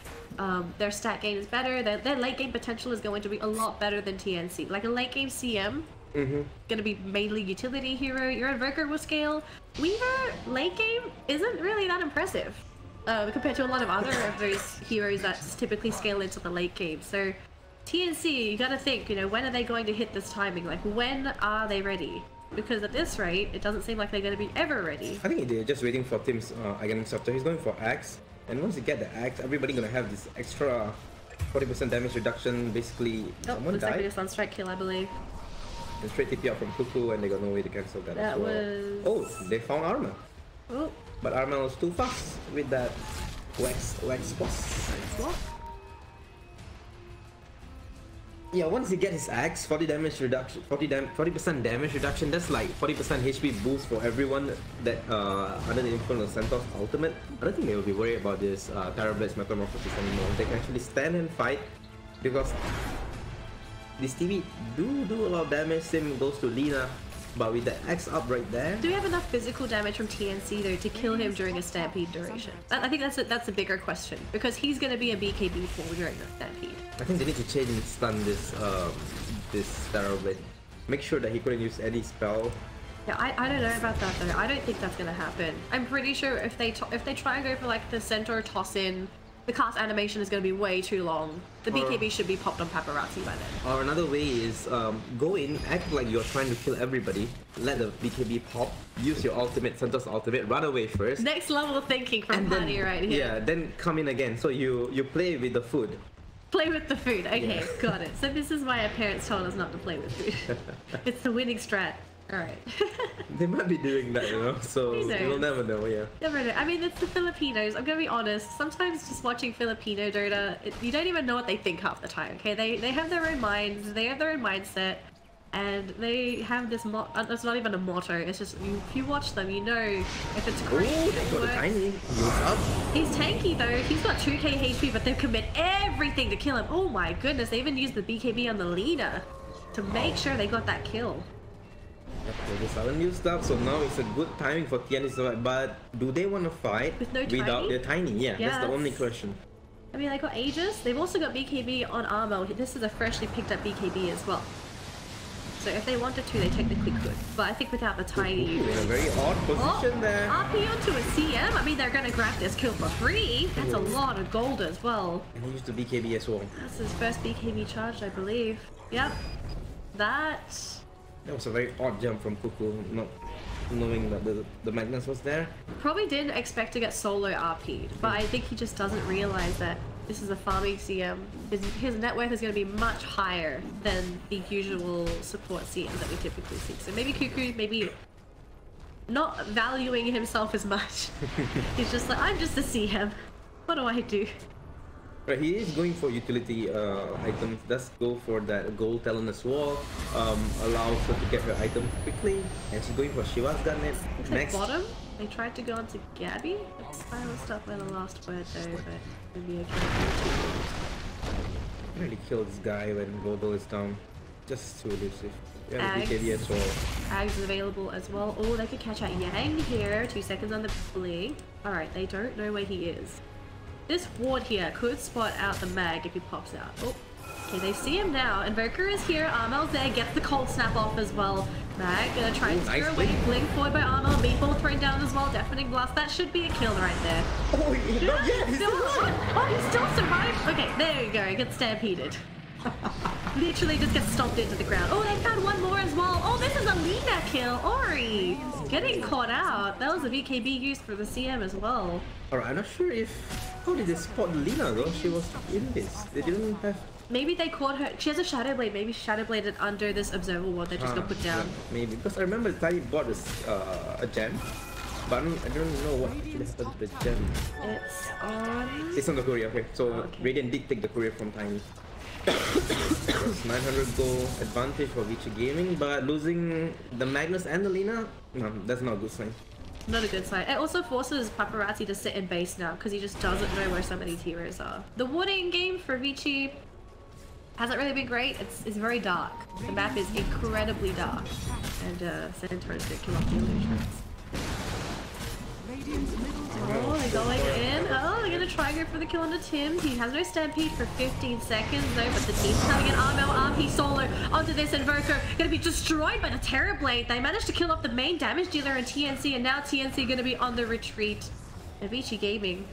[SPEAKER 2] Their stat gain is better. Their late game potential is going to be a lot better than TNC. Like a late game CM, gonna be mainly utility hero. Your Invoker will scale. Weaver late game isn't really that impressive compared to a lot of other of those heroes that typically scale into the late game. So TNC, you gotta think, you know, when are they going to hit this timing? Like, when are they ready? Because at this rate, it doesn't seem like they're going to be ever ready.
[SPEAKER 1] I think they're just waiting for Tim's Against Scepter. He's going for Axe, and once you get the Axe, everybody gonna have this extra 40% damage reduction. Basically,
[SPEAKER 2] Oh,
[SPEAKER 1] someone
[SPEAKER 2] looks like
[SPEAKER 1] died.
[SPEAKER 2] a Sunstrike kill, I believe.
[SPEAKER 1] And straight TP out from Cuckoo, and they got no way to cancel that,
[SPEAKER 2] That
[SPEAKER 1] as well.
[SPEAKER 2] was...
[SPEAKER 1] Oh, they found Armor.
[SPEAKER 2] Oh,
[SPEAKER 1] But Armor was too fast with that wax boss.
[SPEAKER 2] what?
[SPEAKER 1] Yeah, once he gets his axe, 40% damage reduction, that's like 40% HP boost for everyone that under the influence of Centaur's ultimate. I don't think they will be worried about this Terrorblade's Metamorphosis anymore. They can actually stand and fight, because this TV do a lot of damage. Same goes to Lina, but with the axe up right there.
[SPEAKER 2] Do we have enough physical damage from TNC though to kill him during a stampede duration? I think that's a bigger question, because he's going to be a BKB for during the stampede.
[SPEAKER 1] I think they need to change and stun this Terrorblade. Make sure that he couldn't use any spell.
[SPEAKER 2] Yeah, I don't know about that though. I don't think that's gonna happen. I'm pretty sure if they try and go for like the Centaur toss in, the cast animation is gonna be way too long. The BKB should be popped on Paparazzi by then.
[SPEAKER 1] Or another way is go in, act like you're trying to kill everybody, let the BKB pop, use your ultimate, Centaur's ultimate, run away first.
[SPEAKER 2] Next level thinking from Patty right here.
[SPEAKER 1] Yeah, then come in again. So you play with the food.
[SPEAKER 2] Play with the food. Okay, yeah. Got it. So this is why our parents told us not to play with food. It's the winning strat. Alright.
[SPEAKER 1] They might be doing that, you know, so we'll never know, yeah.
[SPEAKER 2] Never know. I mean, it's the Filipinos. I'm gonna be honest. Sometimes just watching Filipino Dota, you don't even know what they think half the time, okay? They have their own minds, they have their own mindset. And they have this it's not even a motto, it's just if you watch them, you know if it's
[SPEAKER 1] Oh,
[SPEAKER 2] great.
[SPEAKER 1] they got a tiny. Use up.
[SPEAKER 2] He's tanky though, he's got 2k HP, but they commit everything to kill him. Oh my goodness, they even used the BKB on the Lina to make sure they got that kill.
[SPEAKER 1] Okay, the silent used up, so now it's a good timing for TNC to survive. But do they want to fight
[SPEAKER 2] With no
[SPEAKER 1] without
[SPEAKER 2] tiny?
[SPEAKER 1] their tiny? Yeah, that's the only question.
[SPEAKER 2] I mean, they got Aegis. They've also got BKB on Armo. This is a freshly picked up BKB as well. So if they wanted to, they technically could. But I think without the tiny...
[SPEAKER 1] Ooh, in a very odd position there.
[SPEAKER 2] RP onto a CM? I mean, they're going to grab this kill for free. That's a lot of gold as well.
[SPEAKER 1] And he used the BKB as well.
[SPEAKER 2] That's his first BKB charge, I believe. Yep. That
[SPEAKER 1] was a very odd jump from Cuckoo, not knowing that the Magnus was there.
[SPEAKER 2] probably didn't expect to get solo RP'd, but I think he just doesn't realize that this is a farming CM. His net worth is going to be much higher than the usual support CMs that we typically see. So maybe Cuckoo, maybe not valuing himself as much. He's just like, I'm just a CM. What do I do?
[SPEAKER 1] Right, he is going for utility items. Does go for that gold talent as well. Allows her to get her item quickly, and she's going for Shiva's Garnet.
[SPEAKER 2] Looks like bottom. They tried to go on to Gabby. It's silenced up by the last word though, but maybe okay.
[SPEAKER 1] Really kill this guy when Global is down. Just too elusive. Yeah,
[SPEAKER 2] Ags.
[SPEAKER 1] BKB as well.
[SPEAKER 2] Ags is available as well. Oh, they could catch out Yang here. 2 seconds on the blink. Alright, they don't know where he is. This ward here could spot out the mag if he pops out. Oh, okay, they see him now. Invoker is here. Armel's there. Gets the cold snap off as well. Mag gonna try and steer away. Blink forward by Armel. Meatball thrown down as well. Deafening blast. That should be a kill right there.
[SPEAKER 1] Oh, not yet. He's
[SPEAKER 2] Still alive. Oh, he still survived. Okay, there you go. He gets stampeded. Literally just gets stomped into the ground. Oh, they found one more as well. Oh, this is a Lina kill. Ori getting caught out. That was a BKB used for the CM as well.
[SPEAKER 1] Alright, I'm not sure if... How did they spot Lina though? She was in this. They didn't have...
[SPEAKER 2] Maybe they caught her. She has a Shadow Blade. Maybe she Shadow Bladed under this Observer ward that just got put down.
[SPEAKER 1] Yeah, maybe. Because I remember Tiny bought a gem. But I don't know what actually happened to the gem.
[SPEAKER 2] It's on...
[SPEAKER 1] It's on the courier, okay. So
[SPEAKER 2] Okay.
[SPEAKER 1] Radiant did take the courier from Tiny. It's 900 gold advantage for Vici Gaming, but losing the Magnus and the Lina? No, that's not a good sign.
[SPEAKER 2] Not a good sign. It also forces Paparazzi to sit in base now because he just doesn't know where some of these heroes are. The warding game for Vici hasn't really been great. It's very dark. The map is incredibly dark. And Centaur's gonna kill off the illusions. Oh, they're going in. Oh, they're gonna try and go for the kill onto Tim. He has no stampede for 15 seconds though, but the team's coming in. Armel, RP solo onto this Invoker. Gonna be destroyed by the Terror Blade. They managed to kill off the main damage dealer in TNC, and now TNC gonna be on the retreat. Avicii Gaming.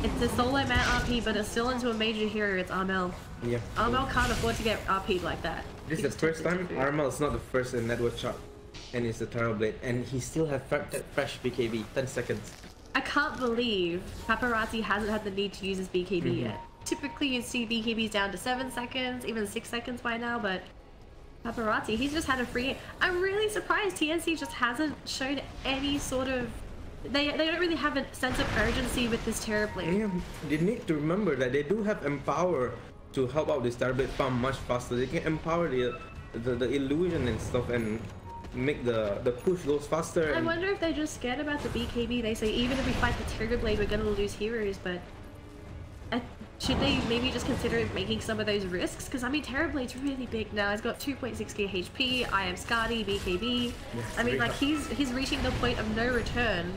[SPEAKER 2] It's a solo man RP, but it's still into a major hero. It's Armel.
[SPEAKER 1] Yeah.
[SPEAKER 2] Armel can't afford to get RP'd like that.
[SPEAKER 1] This is the first time Armel is not the first in network shot. And it's the Terror Blade. And he still has fresh BKB. 10 seconds.
[SPEAKER 2] I can't believe Paparazzi hasn't had the need to use his BKB yet. Typically you'd see BKBs down to 7 seconds, even 6 seconds by now, but Paparazzi, he's just had a free... I'm really surprised TNC just hasn't shown any sort of... They don't really have a sense of urgency with this Terror Blade.
[SPEAKER 1] Yeah, they need to remember that they do have Empower to help out this Terror Blade farm much faster. They can empower the illusion and stuff and make the push goes faster.
[SPEAKER 2] I wonder if they're just scared about the BKB. They say even if we fight the Terror Blade, we're gonna lose heroes, but should they maybe just consider making some of those risks? Because I mean, Terror Blade's really big now. He's got 2.6k HP. I am Skadi, BKB.
[SPEAKER 1] Yeah,
[SPEAKER 2] I mean, like he's reaching the point of no return.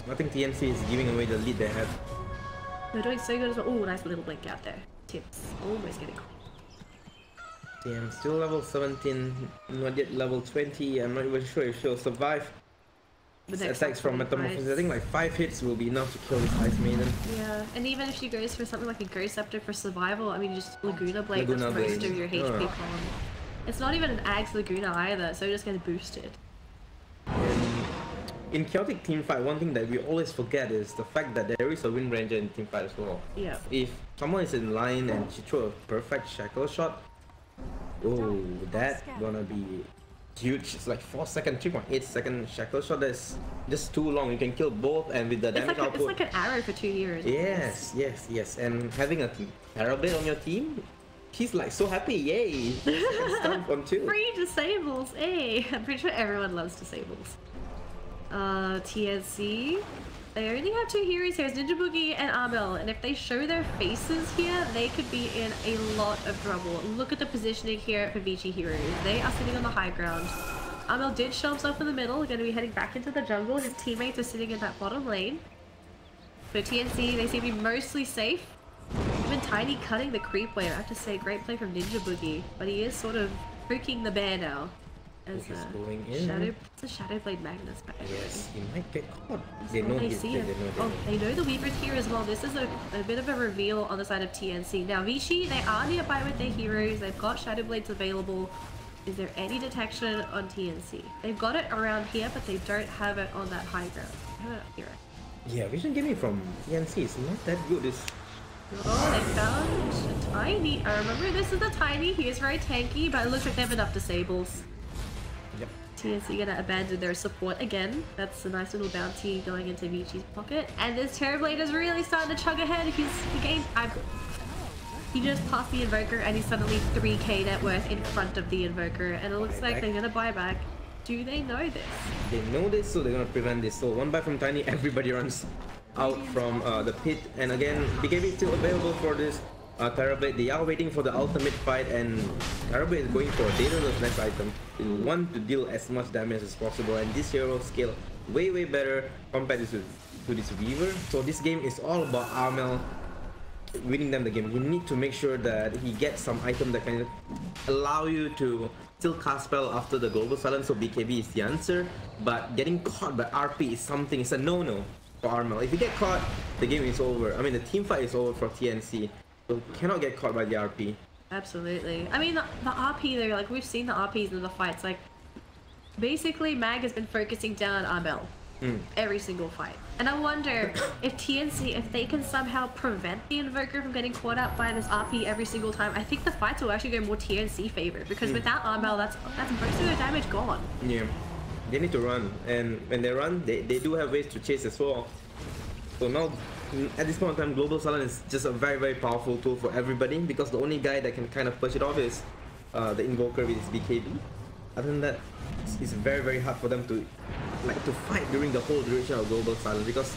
[SPEAKER 1] I think TNC is giving away the lead they have.
[SPEAKER 2] They're doing so good as well. Oh, nice little blink out there. Tips almost getting caught.
[SPEAKER 1] Damn, still level 17, not yet level 20. I'm not even sure if she'll survive. Attacks from Metamorphosis. I think like 5 hits will be enough to kill this Ice Maiden.
[SPEAKER 2] Yeah, and even if she goes for something like a Ghost Scepter for survival, I mean, just Laguna Blade
[SPEAKER 1] Laguna
[SPEAKER 2] that's most
[SPEAKER 1] Blade.
[SPEAKER 2] of your HP con. It's not even an Ags Laguna either, so it just gets boosted.
[SPEAKER 1] And in Chaotic Teamfight, one thing that we always forget is the fact that there is a Wind Ranger in Teamfight as well.
[SPEAKER 2] Yeah.
[SPEAKER 1] If someone is in line and she throws a perfect shackle shot, oh, that's gonna be huge. It's like 4-second, 3.8-second shackle shot. That's just too long. You can kill both, and with the damage output.
[SPEAKER 2] It's like an arrow for 2 years.
[SPEAKER 1] Yes. And having a Terror Blade on your team, He's like so happy, yay! Stuff on two.
[SPEAKER 2] Free disables, eh? I'm pretty sure everyone loves disables. TNC. They only have two heroes here, it's Ninja Boogie and Amel, and if they show their faces here, they could be in a lot of trouble. Look at the positioning here for Vici heroes. They are sitting on the high ground. Amel did show himself in the middle, going to be heading back into the jungle. His teammates are sitting in that bottom lane. For TNC, they seem to be mostly safe. Even Tiny cutting the creep wave. I have to say, great play from Ninja Boogie, but he is sort of freaking the bear now. As
[SPEAKER 1] going in.
[SPEAKER 2] It's a Shadow Blade Magnus back here.
[SPEAKER 1] Yes, he might get caught.
[SPEAKER 2] That's
[SPEAKER 1] They know
[SPEAKER 2] they
[SPEAKER 1] he's
[SPEAKER 2] see
[SPEAKER 1] there.
[SPEAKER 2] him. They know the Weaver's here as well. This is a bit of a reveal on the side of TNC. Now Vichy, they are nearby with their heroes. They've got Shadow Blades available. Is there any detection on TNC? They've got it around here, but they don't have it on that high ground. They have it up here.
[SPEAKER 1] Yeah, vision gaming from TNC is not that good. It's
[SPEAKER 2] Oh, they found a Tiny. I remember this is the Tiny. He is very tanky, but it looks like they have enough disables.
[SPEAKER 1] Yep.
[SPEAKER 2] TNC gonna abandon their support again. That's a nice little bounty going into Vichi's pocket. And this Terrorblade is really starting to chug ahead. He just passed the Invoker and he's suddenly 3k net worth in front of the Invoker. And it looks like they're gonna buy back. Do they know this?
[SPEAKER 1] They know this, so they're gonna prevent this. So one buy from Tiny, everybody runs out from the pit. And again, BKB is still available for this Terrorblade. They are waiting for the ultimate fight, and Terrorblade is going for Daedalus next item. They want to deal as much damage as possible, and this hero scale way better compared to this Weaver. So this game is all about Amel winning them the game. You need to make sure that he gets some item that can allow you to still cast spell after the global silence, so BKB is the answer. But getting caught by RP is something, it's a no-no for Amel. If you get caught, the game is over. I mean, the team fight is over for TNC. So cannot get caught by the RP.
[SPEAKER 2] Absolutely. I mean, the RP, they're like, we've seen the RPs in the fights. Like, basically, Mag has been focusing down Amel every single fight. And I wonder if TNC, if they can somehow prevent the Invoker from getting caught out by this RP every single time, I think the fights will actually go more TNC favored. Because without Amel, that's most of their damage gone.
[SPEAKER 1] Yeah. They need to run. And when they run, they do have ways to chase as well. So now, at this point in time, Global Silence is just a very powerful tool for everybody, because the only guy that can kind of push it off is the Invoker with his BKB. Other than that, it's very hard for them to fight during the whole duration of Global Silence, because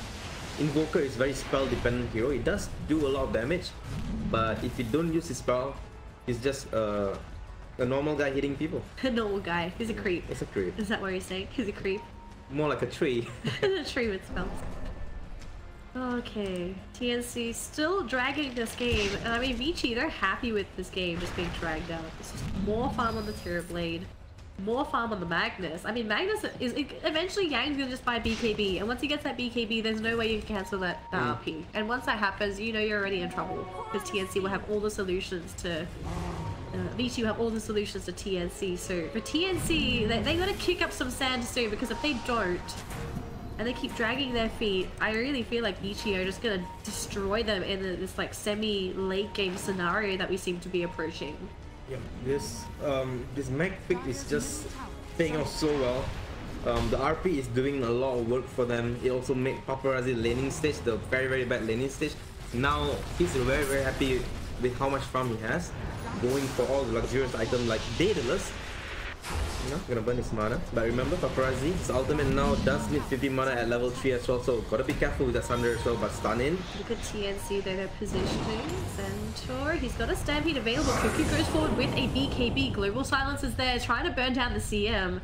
[SPEAKER 1] Invoker is very spell dependent hero. It does do a lot of damage, but if you don't use his spell, he's just a normal guy hitting people.
[SPEAKER 2] A normal guy. He's a creep.
[SPEAKER 1] It's a creep.
[SPEAKER 2] Is that what you're saying? He's a creep.
[SPEAKER 1] More like a tree.
[SPEAKER 2] A tree with spells. Okay, TNC still dragging this game, and I mean Vici, they're happy with this game just being dragged out. It's just more farm on the Terrorblade, more farm on the Magnus. I mean, Magnus is eventually Yang's gonna just buy BKB, and once he gets that BKB, there's no way you can cancel that RP. And once that happens, you know you're already in trouble, because TNC will have all the solutions to. Vici will have all the solutions to TNC. So for TNC, they gotta kick up some sand soon, because if they don't, and they keep dragging their feet, I really feel like Vici are just gonna destroy them in this like semi-late game scenario that we seem to be approaching.
[SPEAKER 1] Yeah, this Mag pick is just paying off so well. The RP is doing a lot of work for them. It also made Paparazzi laning stage, the very bad laning stage. Now he's very happy with how much farm he has, going for all the luxurious items like Daedalus. Gonna burn his mana. But remember, Paparazzi, his ultimate now does need 50 mana at level 3 as well, so gotta be careful with that Thunder as well, but stun in.
[SPEAKER 2] Look at TNC, they're positioning. Centaur, he's got a Stampede available. Cuckoo goes forward with a BKB. Global Silence is there, trying to burn down the CM.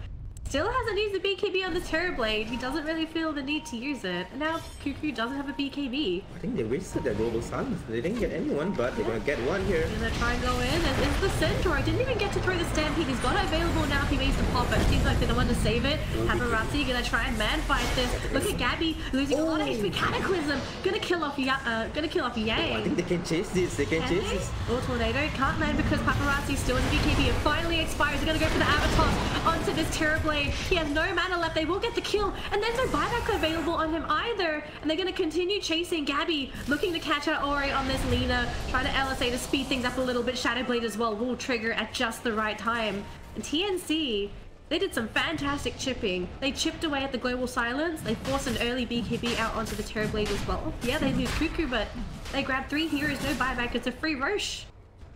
[SPEAKER 2] Still hasn't used the BKB on the Terrorblade. He doesn't really feel the need to use it. And now Cuckoo doesn't have a BKB.
[SPEAKER 1] I think they wasted their Global Silence. They didn't get anyone, but they're gonna get one here.
[SPEAKER 2] He's gonna try and go in, and it's the Centaur. I didn't even get to throw the Stampede. He's got it available now if he needs to pop it. It seems like they don't want to save it. Paparazzi gonna try and man fight this. Look at Gabby losing a lot of HP. Cataclysm gonna kill off Yang.
[SPEAKER 1] I think they can chase this. They can chase this.
[SPEAKER 2] Oh, Tornado can't land because Paparazzi's still in the BKB. It finally expires. They're gonna go for the Avatar onto this Terrorblade. He has no mana left. They will get the kill, and there's no buyback available on him either. And they're gonna continue chasing Gabby, looking to catch out Ori on this Lina, trying to LSA to speed things up a little bit. Shadowblade as well will trigger at just the right time. And TNC, they did some fantastic chipping. They chipped away at the Global Silence. They forced an early BKB out onto the Terrorblade as well. Yeah, they lose Cuckoo, but they grabbed 3 heroes, no buyback. It's a free Roche.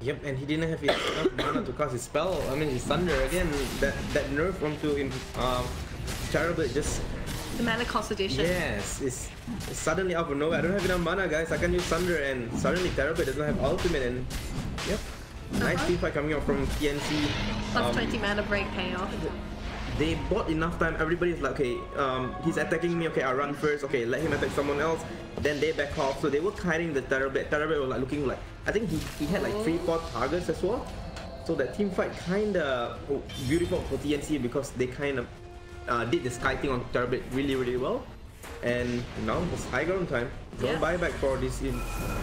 [SPEAKER 1] Yep, and he didn't have enough mana to cast his spell. I mean, his Thunder again. That nerf onto him. Terrible. Just
[SPEAKER 2] the mana cost addition.
[SPEAKER 1] yes, it's suddenly out of nowhere. I don't have enough mana, guys. I can use Thunder, and suddenly Terrible doesn't have ultimate. And yep, nice team fight coming up from TNC.
[SPEAKER 2] Plus 20 mana break payoff.
[SPEAKER 1] They bought enough time. Everybody's like, okay, he's attacking me. Okay, I'll run first. Okay, let him attack someone else. Then they back off. So they were kiting the Terrible. Terrible was like looking like, I think he had like 3-4 targets as well. So that team fight kinda beautiful for TNC because they kind of did the kiting on Terrible really well. And now it's high ground time. No buyback for this team.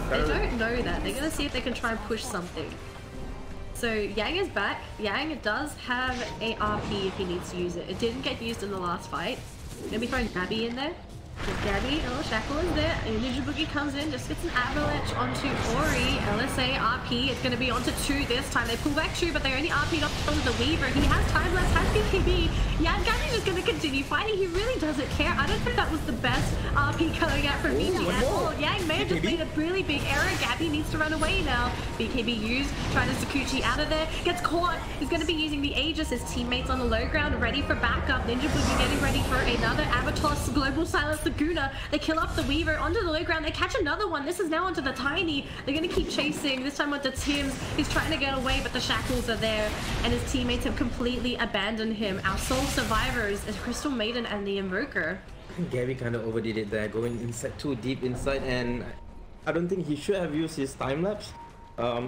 [SPEAKER 2] They don't know that. They're gonna see if they can try and push something. So Yang is back. Yang does have a RP if he needs to use it. It didn't get used in the last fight. Gonna be throwing Gabby in there. Gabby, Shackle is there. And Ninja Boogie comes in, just gets an avalanche onto Ori. LSA RP. It's gonna be onto 2 this time. They pull back 2, but they only RP'd onto the Weaver. He has time left, has BKB. Yeah, Gabby's just gonna continue fighting. He really doesn't care. I don't think that was the best RP coming out from Vici at all. Yang may have just made a really big error. Gabby needs to run away now. BKB used, trying to Sakuchi out of there. Gets caught. He's gonna be using the Aegis. His teammates on the low ground, ready for backup. Ninja Boogie getting ready for another Avatos Global Silence Laguna. They kill off the Weaver onto the low ground. They catch another one. This is now onto the Tiny. They're going to keep chasing. This time with the Tims. He's trying to get away, but the Shackles are there. And his teammates have completely abandoned him. Our sole survivors is Crystal Maiden and the Invoker.
[SPEAKER 1] I think Gabby kind of overdid it there, going inside too deep inside. And I don't think he should have used his time-lapse.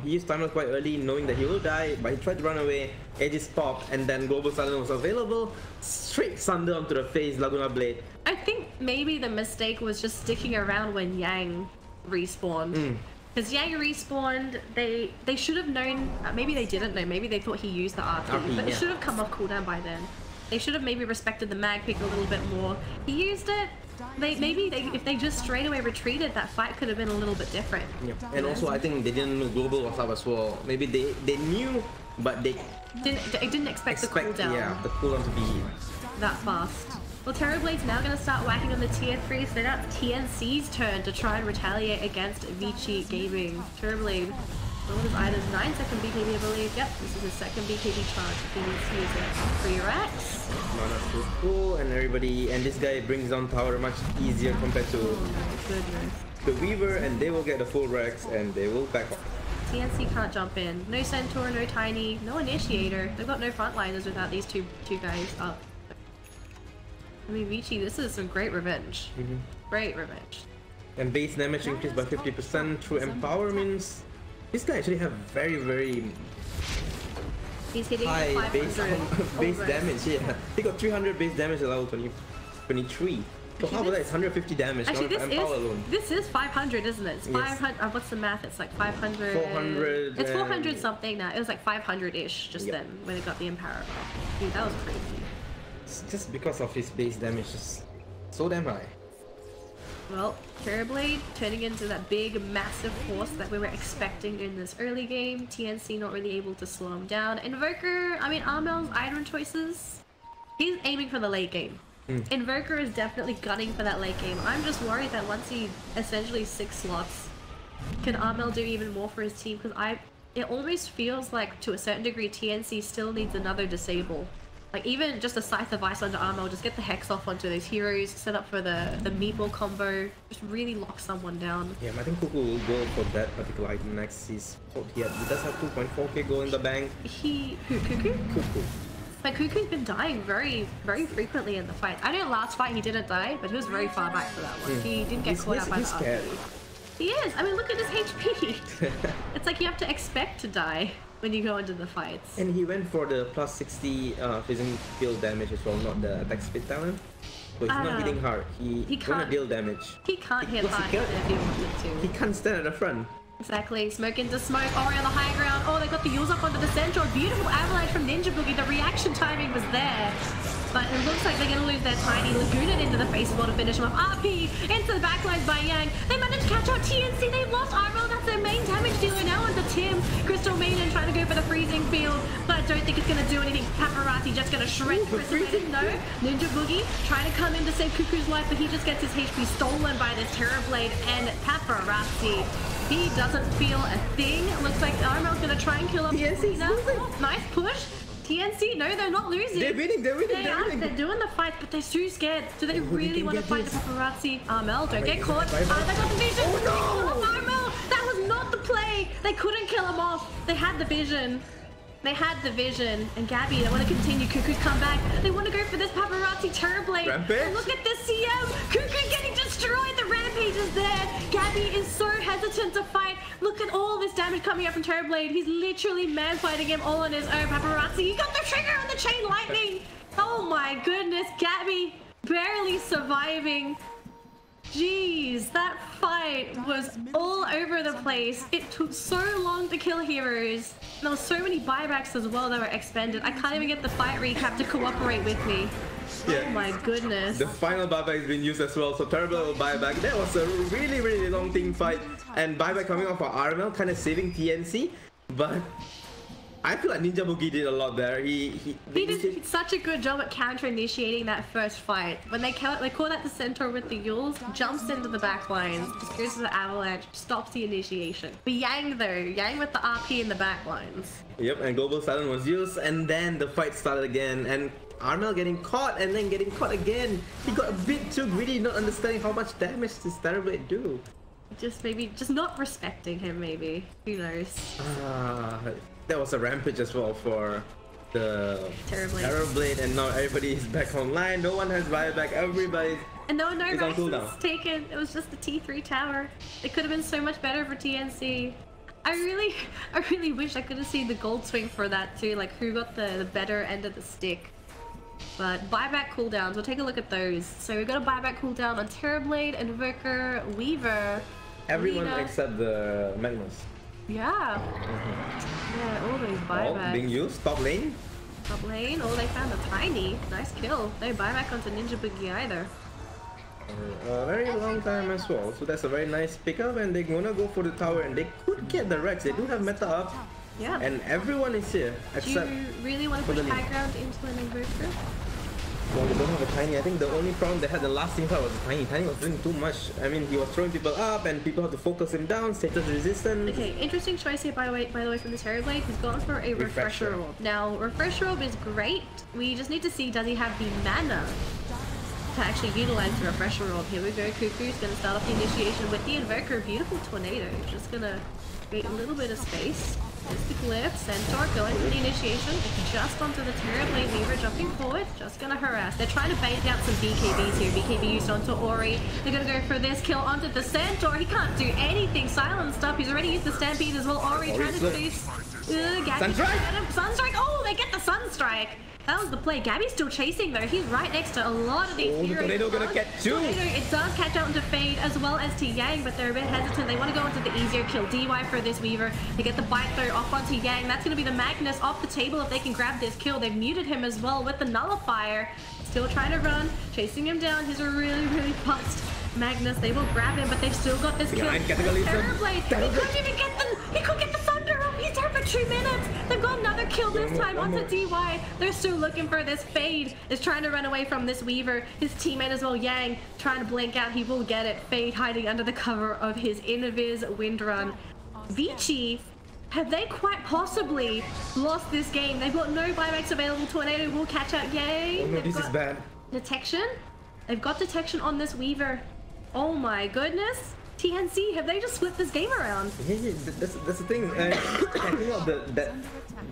[SPEAKER 1] He used time-lapse quite early, knowing that he will die, but he tried to run away. Aegis popped, and then Global Silence was available. Straight Sunder onto the face, Laguna Blade.
[SPEAKER 2] I think maybe the mistake was just sticking around when Yang respawned. Because Yang respawned, they should have known, maybe they didn't know, maybe they thought he used the RP, but it should have come off cooldown by then. They should have maybe respected the mag pick a little bit more. He used it. If they just straight away retreated, that fight could have been a little bit different.
[SPEAKER 1] Yep. And also, I think they didn't know Global was up as well. Maybe they knew, but they
[SPEAKER 2] didn't expect the cooldown.
[SPEAKER 1] Yeah, the cooldown to be
[SPEAKER 2] that fast. Well, Terrorblade's now going to start whacking on the tier 3, so now it's TNC's turn to try and retaliate against Vici Gaming. Terrorblade, one of his items, 9-second BKB, I believe. Yep, this is his second BKB charge. If he needs to use it. 3 racks.
[SPEAKER 1] Mana too full, and everybody, and this guy brings down tower much easier compared to the Weaver, and they will get the full racks, and they will back off.
[SPEAKER 2] TNC can't jump in. No Centaur, no Tiny, no Initiator. They've got no frontliners without these two guys up. I mean, Vici, this is some great revenge. Great revenge.
[SPEAKER 1] And base damage increased by 50% through empowerments. This guy actually have very
[SPEAKER 2] He's hitting
[SPEAKER 1] high base
[SPEAKER 2] almost.
[SPEAKER 1] damage. Yeah, he got 300 base damage at level 23. So how about that? It's 150 damage.
[SPEAKER 2] Actually,
[SPEAKER 1] this
[SPEAKER 2] is 500, isn't it? It's 500. What's the math? It's like 500.
[SPEAKER 1] 400.
[SPEAKER 2] It's 400 something now. It was like 500-ish just then when it got the empower buff. Dude, that was crazy.
[SPEAKER 1] It's just because of his base damage, just so damn high.
[SPEAKER 2] Well, Terrorblade turning into that big, massive force that we were expecting in this early game. TNC not really able to slow him down. Invoker, I mean, Armel's item choices, he's aiming for the late game. Invoker is definitely gunning for that late game. I'm just worried that once he essentially 6 slots, can Armel do even more for his team? Because it almost feels like, to a certain degree, TNC still needs another disable. Like, even just a Scythe of Ice onto Armel, just get the Hex off onto those heroes, set up for the meatball combo, just really lock someone down.
[SPEAKER 1] Yeah, I think Cuckoo will go for that particular item next. He does have 2.4k gold in the bank.
[SPEAKER 2] Cuckoo?
[SPEAKER 1] Cuckoo.
[SPEAKER 2] But Cuckoo's been dying very frequently in the fight. I know last fight he didn't die, but he was very far back for that one. He didn't get caught out by the RP. He is! I mean, look at his HP! It's like you have to expect to die when you go into the fights.
[SPEAKER 1] And he went for the plus 60 phasing field damage as well, not the attack speed talent. So he's not hitting hard. He's gonna deal damage.
[SPEAKER 2] He can't hit hard if he wanted to.
[SPEAKER 1] He can't stand at the front.
[SPEAKER 2] Exactly. Smoke into smoke. Ori on the high ground. Oh, they got the Yules up onto the Centaur. Beautiful avalanche from Ninja Boogie. The reaction timing was there. But it looks like they're going to lose their Tiny. Laguna into the face wall to finish him off. RP into the backlines by Yang. They managed to catch out TNC. They've lost Armel. That's their main damage dealer now onto Tim. Crystal Maiden trying to go for the freezing field, but I don't think it's going to do anything. Paparazzi just going to shred Crystal Maiden. No. Ninja Boogie trying to come in to save Cuckoo's life, but he just gets his HP stolen by this Terrorblade and Paparazzi. He doesn't feel a thing. Looks like Armel's gonna try and kill him.
[SPEAKER 1] TNC's losing.
[SPEAKER 2] Nice push. TNC, no, they're not losing.
[SPEAKER 1] They're winning, they're winning,
[SPEAKER 2] They are. They're doing the fight, but they're too scared. Do they really want to fight the paparazzi? Armel, don't get caught. They got the vision.
[SPEAKER 1] Oh, no.
[SPEAKER 2] Armel, that was not the play. They couldn't kill him off. They had the vision. They had the vision. And Gabby, they want to continue. Cuckoo's come back. They want to go for this paparazzi Terrorblade.
[SPEAKER 1] Rampage?
[SPEAKER 2] And look at this CM. Cuckoo getting destroyed. The Rampage is there. Gabby is so hesitant to fight. Look at all this damage coming up from Terrorblade. He's literally man fighting him all on his own. Paparazzi, he got the trigger on the chain lightning. Oh my goodness. Gabby barely surviving. Jeez, that fight was all over the place. It took so long to kill heroes. There were so many buybacks as well that were expended. I can't even get the fight recap to cooperate with me.
[SPEAKER 1] Yeah.
[SPEAKER 2] Oh my goodness.
[SPEAKER 1] The final buyback has been used as well, so terrible buyback. That was a really, really long team fight. And buyback coming off for RML, kind of saving TNC. But I feel like Ninja Boogie did a lot there. He
[SPEAKER 2] did such a good job at counter-initiating that first fight. When they call that the centaur with the Yules, jumps into the back lines, just goes to the avalanche, stops the initiation. But Yang though, Yang with the RP in the back lines.
[SPEAKER 1] Yep, and Global Silence was used, and then the fight started again, and Armel getting caught and then getting caught again. He got a bit too greedy, not understanding how much damage this Terrorblade do.
[SPEAKER 2] Just not respecting him maybe. Who knows?
[SPEAKER 1] That was a rampage as well for the Terrorblade, and now everybody is back online. No one has buyback. Everybody's
[SPEAKER 2] and no
[SPEAKER 1] is on cooldown.
[SPEAKER 2] Taken. It was just the T3 tower. It could have been so much better for TNC. I really wish I could have seen the gold swing for that too. Like who got the better end of the stick. But buyback cooldowns, we'll take a look at those. So we've got a buyback cooldown on Terrorblade, Invoker, Weaver.
[SPEAKER 1] Everyone
[SPEAKER 2] Lina.
[SPEAKER 1] except the Magnus.
[SPEAKER 2] Yeah. Yeah, all those buybacks.
[SPEAKER 1] All being used. Top lane.
[SPEAKER 2] Top lane. Oh, they found a Tiny. Nice kill. No buyback onto Ninja Boogie either.
[SPEAKER 1] A very long time as well. So that's a very nice pickup, and they're gonna go for the tower, and they could get the Rex. They do have meta up.
[SPEAKER 2] Yeah.
[SPEAKER 1] And everyone is here except.
[SPEAKER 2] Do you really want to push high ground into an Invoker?
[SPEAKER 1] Well, they don't have a Tiny. I think the only problem they had the last team fight was a Tiny. Tiny was doing too much. I mean, he was throwing people up, and people had to focus him down. Status resistance.
[SPEAKER 2] Okay, interesting choice here by the way from the Terrorblade. He's gone for a Refresher Robe. Now, Refresher Robe is great. We just need to see, does he have the mana to actually utilize the Refresher Robe? Here we go. Cuckoo's gonna start off the initiation with the Invoker. Beautiful Tornado. Just gonna create a little bit of space. There's the Glyph, Centaur going for the initiation. Just onto the Terrorblade Weaver, jumping forward, just gonna harass. They're trying to bait out some BKBs here. BKB used onto Ori. They're gonna go for this kill onto the Centaur. He can't do anything. Silenced up. He's already used the Stampede as well. Ori trying to chase.
[SPEAKER 1] Sunstrike!
[SPEAKER 2] Sunstrike! Oh, they get the Sunstrike! That was the play. Gabby's still chasing though. He's right next to a lot of these heroes.
[SPEAKER 1] The Tornado gonna catch two.
[SPEAKER 2] It does catch out into Fade as well as to Yang, but they're a bit hesitant. They want to go into the easier kill. DY for this Weaver. They get the bite throw off onto Yang. That's gonna be the Magnus off the table if they can grab this kill. They've muted him as well with the Nullifier. Still trying to run, chasing him down. He's a really fast Magnus. They will grab him, but they've still got this kill. Terrorblade. He couldn't even get the. He couldn't get the Thunder off. He's there for 2 minutes. They've got another kill this time onto DY. They're still looking for this. Fade is trying to run away from this Weaver. His teammate as well, Yang, trying to blink out. He will get it. Fade hiding under the cover of his Innoviz Wind Run. Vici, have they quite possibly lost this game? They've got no buybacks available. Tornado will catch out Yang.
[SPEAKER 1] Oh no, this is bad.
[SPEAKER 2] Detection? They've got detection on this Weaver. Oh my goodness. TNC, have they just flipped this game around?
[SPEAKER 1] Yeah, that's the thing. I think of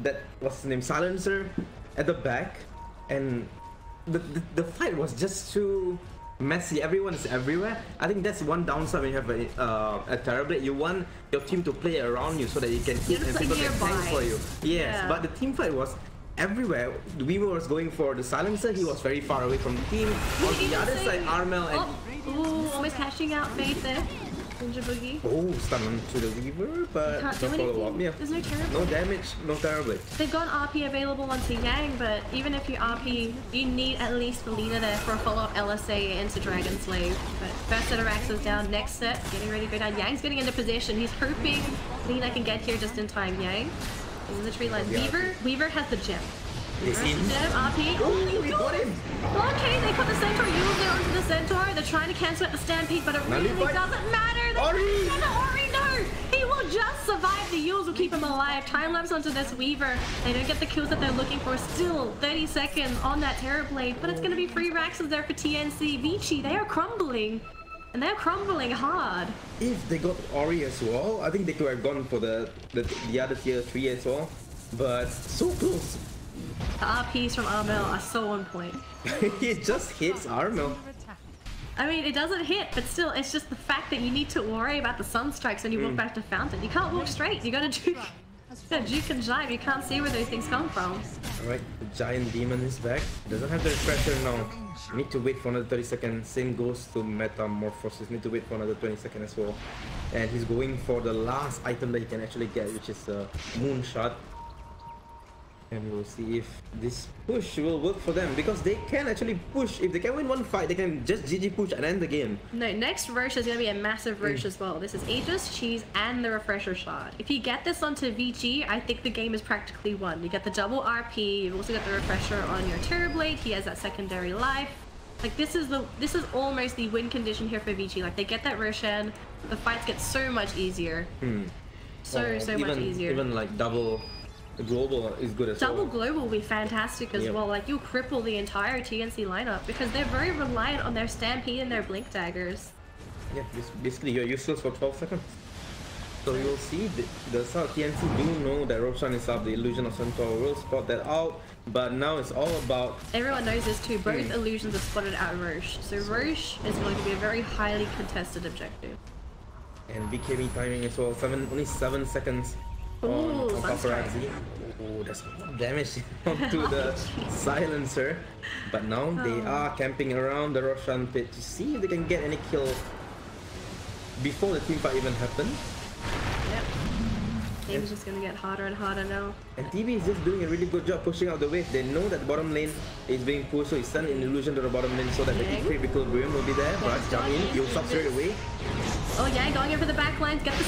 [SPEAKER 1] that what's his name, Silencer at the back, and the fight was just too messy. Everyone is everywhere. I think that's one downside when you have a Terrorblade. You want your team to play around you so that you can hit and people can tank for you. Yes, yeah. But the team fight was everywhere. The Weaver was going for the Silencer. He was very far away from the team. On the other side, Armel and...
[SPEAKER 2] Ooh, almost cashing out Fade there. Ninja Boogie.
[SPEAKER 1] Oh, stun to the Weaver, but
[SPEAKER 2] can't do anything.
[SPEAKER 1] Yeah.
[SPEAKER 2] There's no Terrorblade.
[SPEAKER 1] No damage, no Terrorblade.
[SPEAKER 2] They've got RP available onto Yang, but even if you RP, you need at least the leader there for a follow-up LSA into Dragon Slave. But first set of racks is down, next set, getting ready to go down. Yang's getting into position. He's hoping Lina can get here just in time. Yang is in the tree line. Weaver has the gem. RP.
[SPEAKER 1] Oh, we got him!
[SPEAKER 2] Okay, they put the Centaur user onto the Centaur. They're trying to cancel out the Stampede, but it really doesn't matter.
[SPEAKER 1] Ori!
[SPEAKER 2] No, no, just survive. The Yules will keep him alive. Time lapse onto this Weaver. They don't get the kills that they're looking for. Still 30 seconds on that Terrorblade, but it's going to be free Raxes there for TNC. Vici, they are crumbling. And they're crumbling hard.
[SPEAKER 1] If they got Ori as well, I think they could have gone for the other tier 3 as well. But so close.
[SPEAKER 2] The RPs from Armel are so on point.
[SPEAKER 1] It just hits Armel.
[SPEAKER 2] I mean, it doesn't hit, but still, it's just the fact that you need to worry about the sun strikes when you walk back to Fountain. You can't walk straight. You gotta juke and jive. You can't see where those things come from.
[SPEAKER 1] Alright, the giant demon is back. Doesn't have the refresher now. Need to wait for another 30 seconds. Same goes to Metamorphosis. Need to wait for another 20 seconds as well. And he's going for the last item that he can actually get, which is a Moonshot. And we'll see if this push will work for them, because they can actually push. If they can win one fight, they can just GG push and end the game.
[SPEAKER 2] No, next Roche is going to be a massive Roche as well. This is Aegis, Cheese, and the Refresher Shard. If you get this onto VG, I think the game is practically won. You get the double RP, you've also got the Refresher on your Terrorblade, he has that secondary life. Like, this is almost the win condition here for VG. Like, they get that Roshan, the fights get so much easier. So much easier.
[SPEAKER 1] Even like double global is good as well.
[SPEAKER 2] Double global will be fantastic as well. Like, you'll cripple the entire TNC lineup because they're very reliant on their Stampede and their Blink Daggers.
[SPEAKER 1] Yeah, basically you're useless for 12 seconds. So you'll see the South TNC do know that Roshan is up. The Illusion of Centaur will spot that out, but now it's all about... Everyone
[SPEAKER 2] knows this too. Both illusions have spotted out Roche. So Roche is going to be a very highly contested objective.
[SPEAKER 1] And BKB timing as well. Only 7 seconds. On Paparazzi. Oh, that's a lot of damage onto the silencer. But now they are camping around the Roshan pit to see if they can get any kill before the team fight even happened.
[SPEAKER 2] Yep. Game's just gonna get harder and harder now.
[SPEAKER 1] And TB is just doing a really good job pushing out the wave. They know that the bottom lane is being pushed, so he sent an illusion to the bottom lane so that the equilibrium will be there. But jump in, you'll stop straight away.
[SPEAKER 2] Oh yeah, going in for the back lines, get the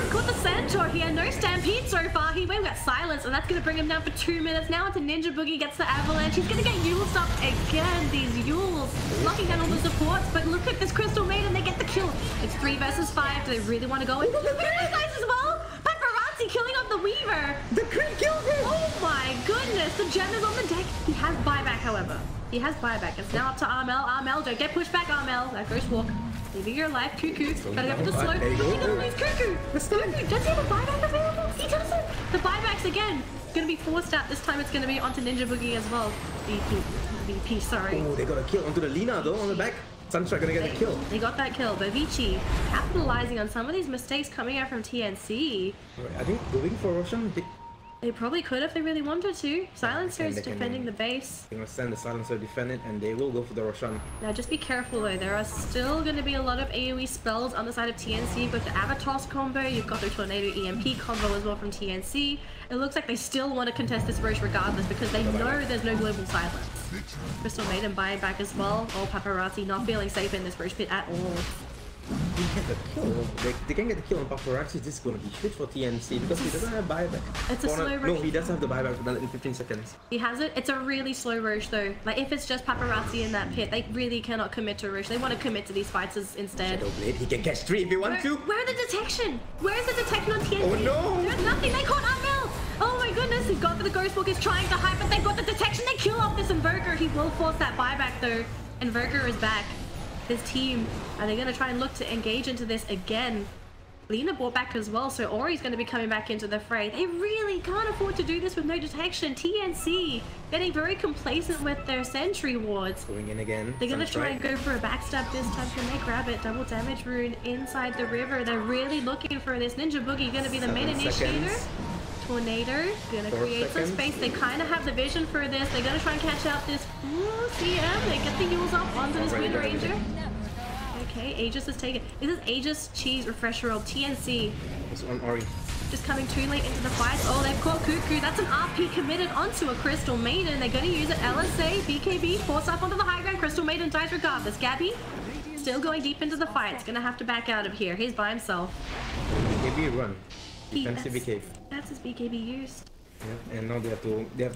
[SPEAKER 2] caught the Centaur. He had no Stampede so far. He went got silence, and that's gonna bring him down for 2 minutes. Now into Ninja Boogie, gets the Avalanche. He's gonna get Yules up again. These Yules locking down all the supports, but look at this Crystal Maiden, they get the kill. It's 3 versus 5. Do they really want to go in? Look at these guys as well. Paparazzi killing off the Weaver.
[SPEAKER 1] The crit killed him.
[SPEAKER 2] Oh my goodness, the gem is on the deck. He has buyback, however. He has buyback. It's now up to Armel. Armel, don't get pushed back, Armel. That Ghost Walk. Leaving your life. Cuckoo. Gotta go for the slow. He's gonna lose Cuckoo. Does he have a buyback available? He doesn't. The buybacks again. Gonna be forced out. This time it's gonna be onto Ninja Boogie as well. VP, sorry.
[SPEAKER 1] Oh, they got a kill onto the Lina though on the back. Sunstrike gonna get a kill.
[SPEAKER 2] They got that kill, but Vici capitalizing on some of these mistakes coming out from TNC.
[SPEAKER 1] Right, I think going for Roshan.
[SPEAKER 2] They probably could if they really wanted to. Silencer is defending the base.
[SPEAKER 1] They're gonna send the Silencer defend it, and they will go for the Roshan.
[SPEAKER 2] Now just be careful though, there are still going to be a lot of AoE spells on the side of TNC. You've got the Avatos combo, you've got the Tornado EMP combo as well from TNC. It looks like they still want to contest this Roche regardless because they know there's no global silence. Crystal Maiden buying back as well. Oh, Paparazzi not feeling safe in this Roche pit at all.
[SPEAKER 1] They get the kill. They can get the kill on Paparazzi. This is going to be huge for TNC because he doesn't have buyback.
[SPEAKER 2] It's a slow Roche.
[SPEAKER 1] No, he does have the buyback in 15 seconds.
[SPEAKER 2] He has it. It's a really slow Roche though. Like if it's just Paparazzi in that pit, they really cannot commit to Roche. They want to commit to these fights instead.
[SPEAKER 1] Shadowblade, he can catch 3 if he wants to.
[SPEAKER 2] Where the detection? Where's the detection on TNC?
[SPEAKER 1] Oh no!
[SPEAKER 2] There's nothing. They caught Armel. Oh my goodness, he got for the Ghost Walk, is trying to hype, but they've got the detection. They kill off this Invoker. He will force that buyback though. Invoker is back. His team, are they going to try and look to engage into this again? Lina bought back as well, so Ori's going to be coming back into the fray. They really can't afford to do this with no detection. TNC getting very complacent with their sentry wards.
[SPEAKER 1] Going in again.
[SPEAKER 2] They're going to try and go for a backstab this time. Can they grab it? Double damage rune inside the river. They're really looking for this. Ninja Boogie going to be the main initiator. Tornado gonna create some space. They kind of have the vision for this. They're gonna try and catch out this CM. They get the Yules up onto this Wind Ranger. Okay, Aegis is taken. This is Aegis Cheese Refresher of TNC.
[SPEAKER 1] This one Ori.
[SPEAKER 2] Just coming too late into the fight. Oh, they've caught Cuckoo. That's an RP committed onto a Crystal Maiden. They're gonna use it. LSA, BKB, force up onto the high ground. Crystal Maiden dies regardless. Gabby still going deep into the fight. It's gonna have to back out of here. He's by himself.
[SPEAKER 1] BKB run. Defensive BKB.
[SPEAKER 2] That's his BKB used.
[SPEAKER 1] Yeah, and now they have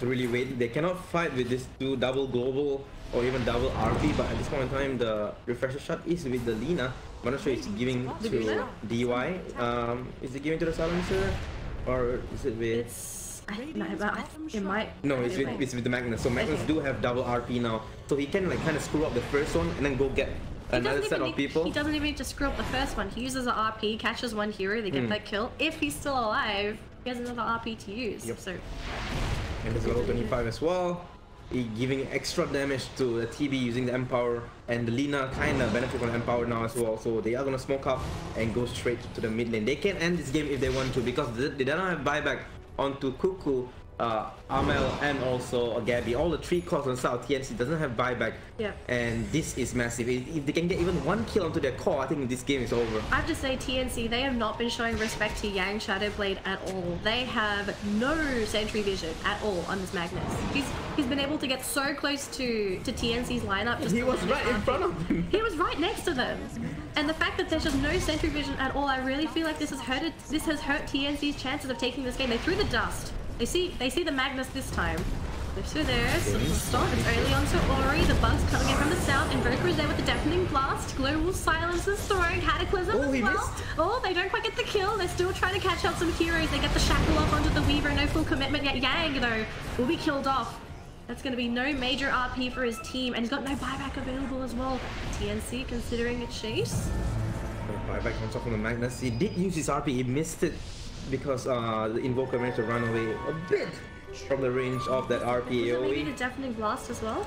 [SPEAKER 1] to really wait. They cannot fight with this 2 double global or even double RP, but at this point in time the refresher shot is with the Lina. I'm not sure it's giving to DY. Is it giving to the silencer? Or is it with...
[SPEAKER 2] It might...
[SPEAKER 1] No, it's with the Magnus. So Magnus do have double RP now. So he can like kind of screw up the first one and then go get another set of people.
[SPEAKER 2] He doesn't even need to screw up the first one. He uses an RP, catches one hero, they get that kill. If he's still alive, he has another RP to use.
[SPEAKER 1] Yep.
[SPEAKER 2] So...
[SPEAKER 1] And there's level 25 as well. He giving extra damage to the TB using the Empower, and the Lina kind of benefit from the Empower now as well. So they are gonna smoke up and go straight to the mid lane. They can end this game if they want to because they don't have buyback onto Cuckoo, Amel, and also Gabby. All the 3 cores on South TNC doesn't have buyback.
[SPEAKER 2] Yeah. And
[SPEAKER 1] this is massive. If they can get even 1 kill onto their core, I think this game is over.
[SPEAKER 2] I have to say, TNC, they have not been showing respect to Yang Shadowblade at all. They have no sentry vision at all on this Magnus. He's been able to get so close to TNC's lineup.
[SPEAKER 1] He was right in front of them.
[SPEAKER 2] He was right next to them. And the fact that there's just no sentry vision at all, I really feel like this has hurt TNC's chances of taking this game. They threw the dust. They see the Magnus this time. They're still there. So stop. It's early onto Ori. The bugs coming in from the south. Invoker is there with the deafening blast. Global silences thrown. Cataclysm as well.
[SPEAKER 1] Missed.
[SPEAKER 2] Oh, they don't quite get the kill. They're still trying to catch up some heroes. They get the shackle off onto the Weaver. No full commitment yet. Yang though will be killed off. That's going to be no major RP for his team, and he's got no buyback available as well. TNC considering a chase.
[SPEAKER 1] No buyback on top of the Magnus. He did use his RP. He missed it because the Invoker managed to run away a bit from the range of that RP AoE.
[SPEAKER 2] Maybe the deafening blast as well.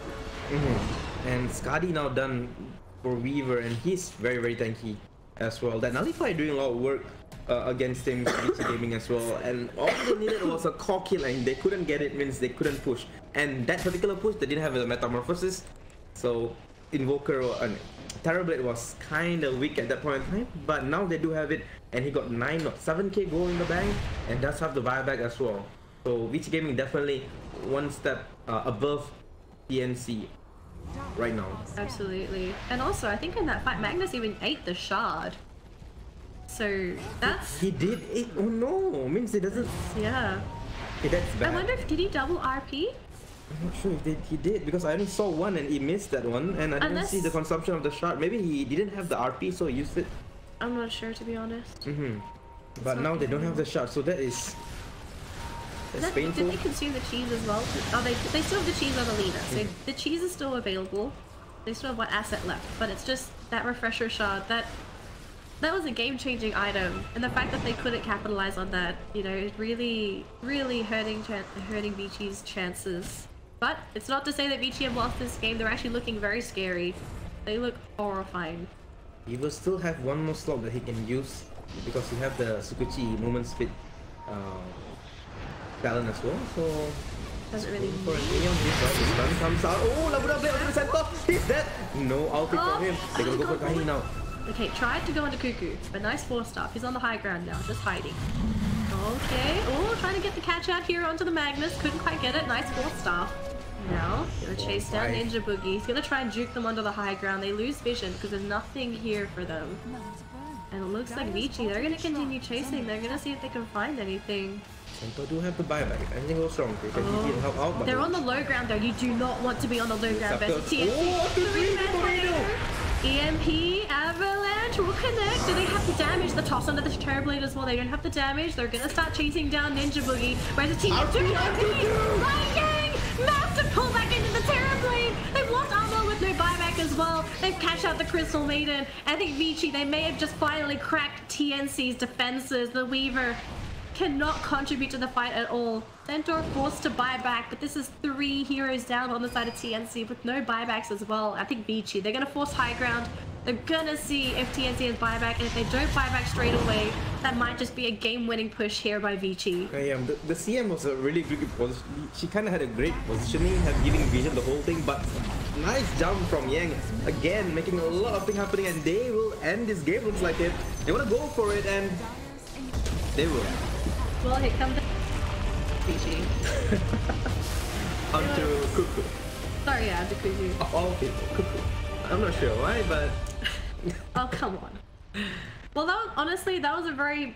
[SPEAKER 1] And Skadi now done for Weaver, and he's very, very tanky as well. That Nullify doing a lot of work against him, BT Gaming as well. And all they needed was a core kill, and they couldn't get it, means they couldn't push. And that particular push, they didn't have a Metamorphosis. So Invoker and Terrorblade was kind of weak at that point in time, but now they do have it, and he got 7k gold in the bank, and does have the buyback as well. So VT Gaming definitely one step above TNC right now.
[SPEAKER 2] Absolutely. And also, I think in that fight, Magnus even ate the shard. So that's...
[SPEAKER 1] He did it? Oh no, means it doesn't...
[SPEAKER 2] Yeah.
[SPEAKER 1] Okay, that's bad.
[SPEAKER 2] I wonder if, did he double RP?
[SPEAKER 1] I'm not sure if he did, because I only saw one and he missed that one, and I didn't see the consumption of the shard. Maybe he didn't have the RP, so he used it.
[SPEAKER 2] I'm not sure, to be honest.
[SPEAKER 1] But now they don't have the shard, so that is... That's painful.
[SPEAKER 2] Did they consume the cheese as well? Oh, they still have the cheese on the leader, so the cheese is still available. They still have one asset left, but it's just that refresher shard. That was a game-changing item, and the fact that they couldn't capitalize on that, you know, is really, really hurting Vichi's chances. But it's not to say that Vici have lost this game. They're actually looking very scary. They look horrifying.
[SPEAKER 1] He will still have one more slot that he can use because he have the Sukuchi movement speed talent as well. So
[SPEAKER 2] doesn't really
[SPEAKER 1] for an Aeon, his stun comes out. Oh, Labura Blade onto the center. He's dead. No ulti from him. They're gonna go for Kahi now.
[SPEAKER 2] Okay, tried to go into Cuckoo, but nice 4-star. He's on the high ground now, just hiding. Okay, oh, trying to get the catch out here onto the Magnus. Couldn't quite get it. Nice 4-star. Now, gonna chase down Ninja Boogie. He's gonna try and juke them onto the high ground. They lose vision because there's nothing here for them. And it looks like Vici, they're gonna continue chasing. They're gonna see if they can find anything.
[SPEAKER 1] Cento do have the buyback. If anything goes wrong, they can help out. But
[SPEAKER 2] they're on the low ground though. You do not want to be on the low ground versus TNC. EMP, Avalanche will connect. Do they have the damage? The toss onto this Terrorblade as well. They don't have the damage. They're gonna start chasing down Ninja Boogie. Where's the team? Lightning! Massive pullback into the Terrorblade. They've lost ammo with no buyback as well. They've cashed out the Crystal Maiden. I think Vici, they may have just finally cracked TNC's defenses. The Weaver cannot contribute to the fight at all. Centaur forced to buy back, but this is 3 heroes down on the side of TNC with no buybacks as well. I think Vici, they're gonna force high ground. They're gonna see if TNC has buyback, and if they don't buy back straight away, that might just be a game-winning push here by Vici.
[SPEAKER 1] Yeah, the CM was a really good position. She kind of had a great positioning, have giving vision the whole thing, but nice jump from Yang. Again, making a lot of things happening, and they will end this game, looks like it. They wanna go for it, and they will.
[SPEAKER 2] Well, here comes Vici.
[SPEAKER 1] Onto Cuckoo.
[SPEAKER 2] Sorry, yeah, the Cuckoo.
[SPEAKER 1] All people, Cuckoo. I'm not sure why, but...
[SPEAKER 2] Oh, come on. Well, honestly, that was a very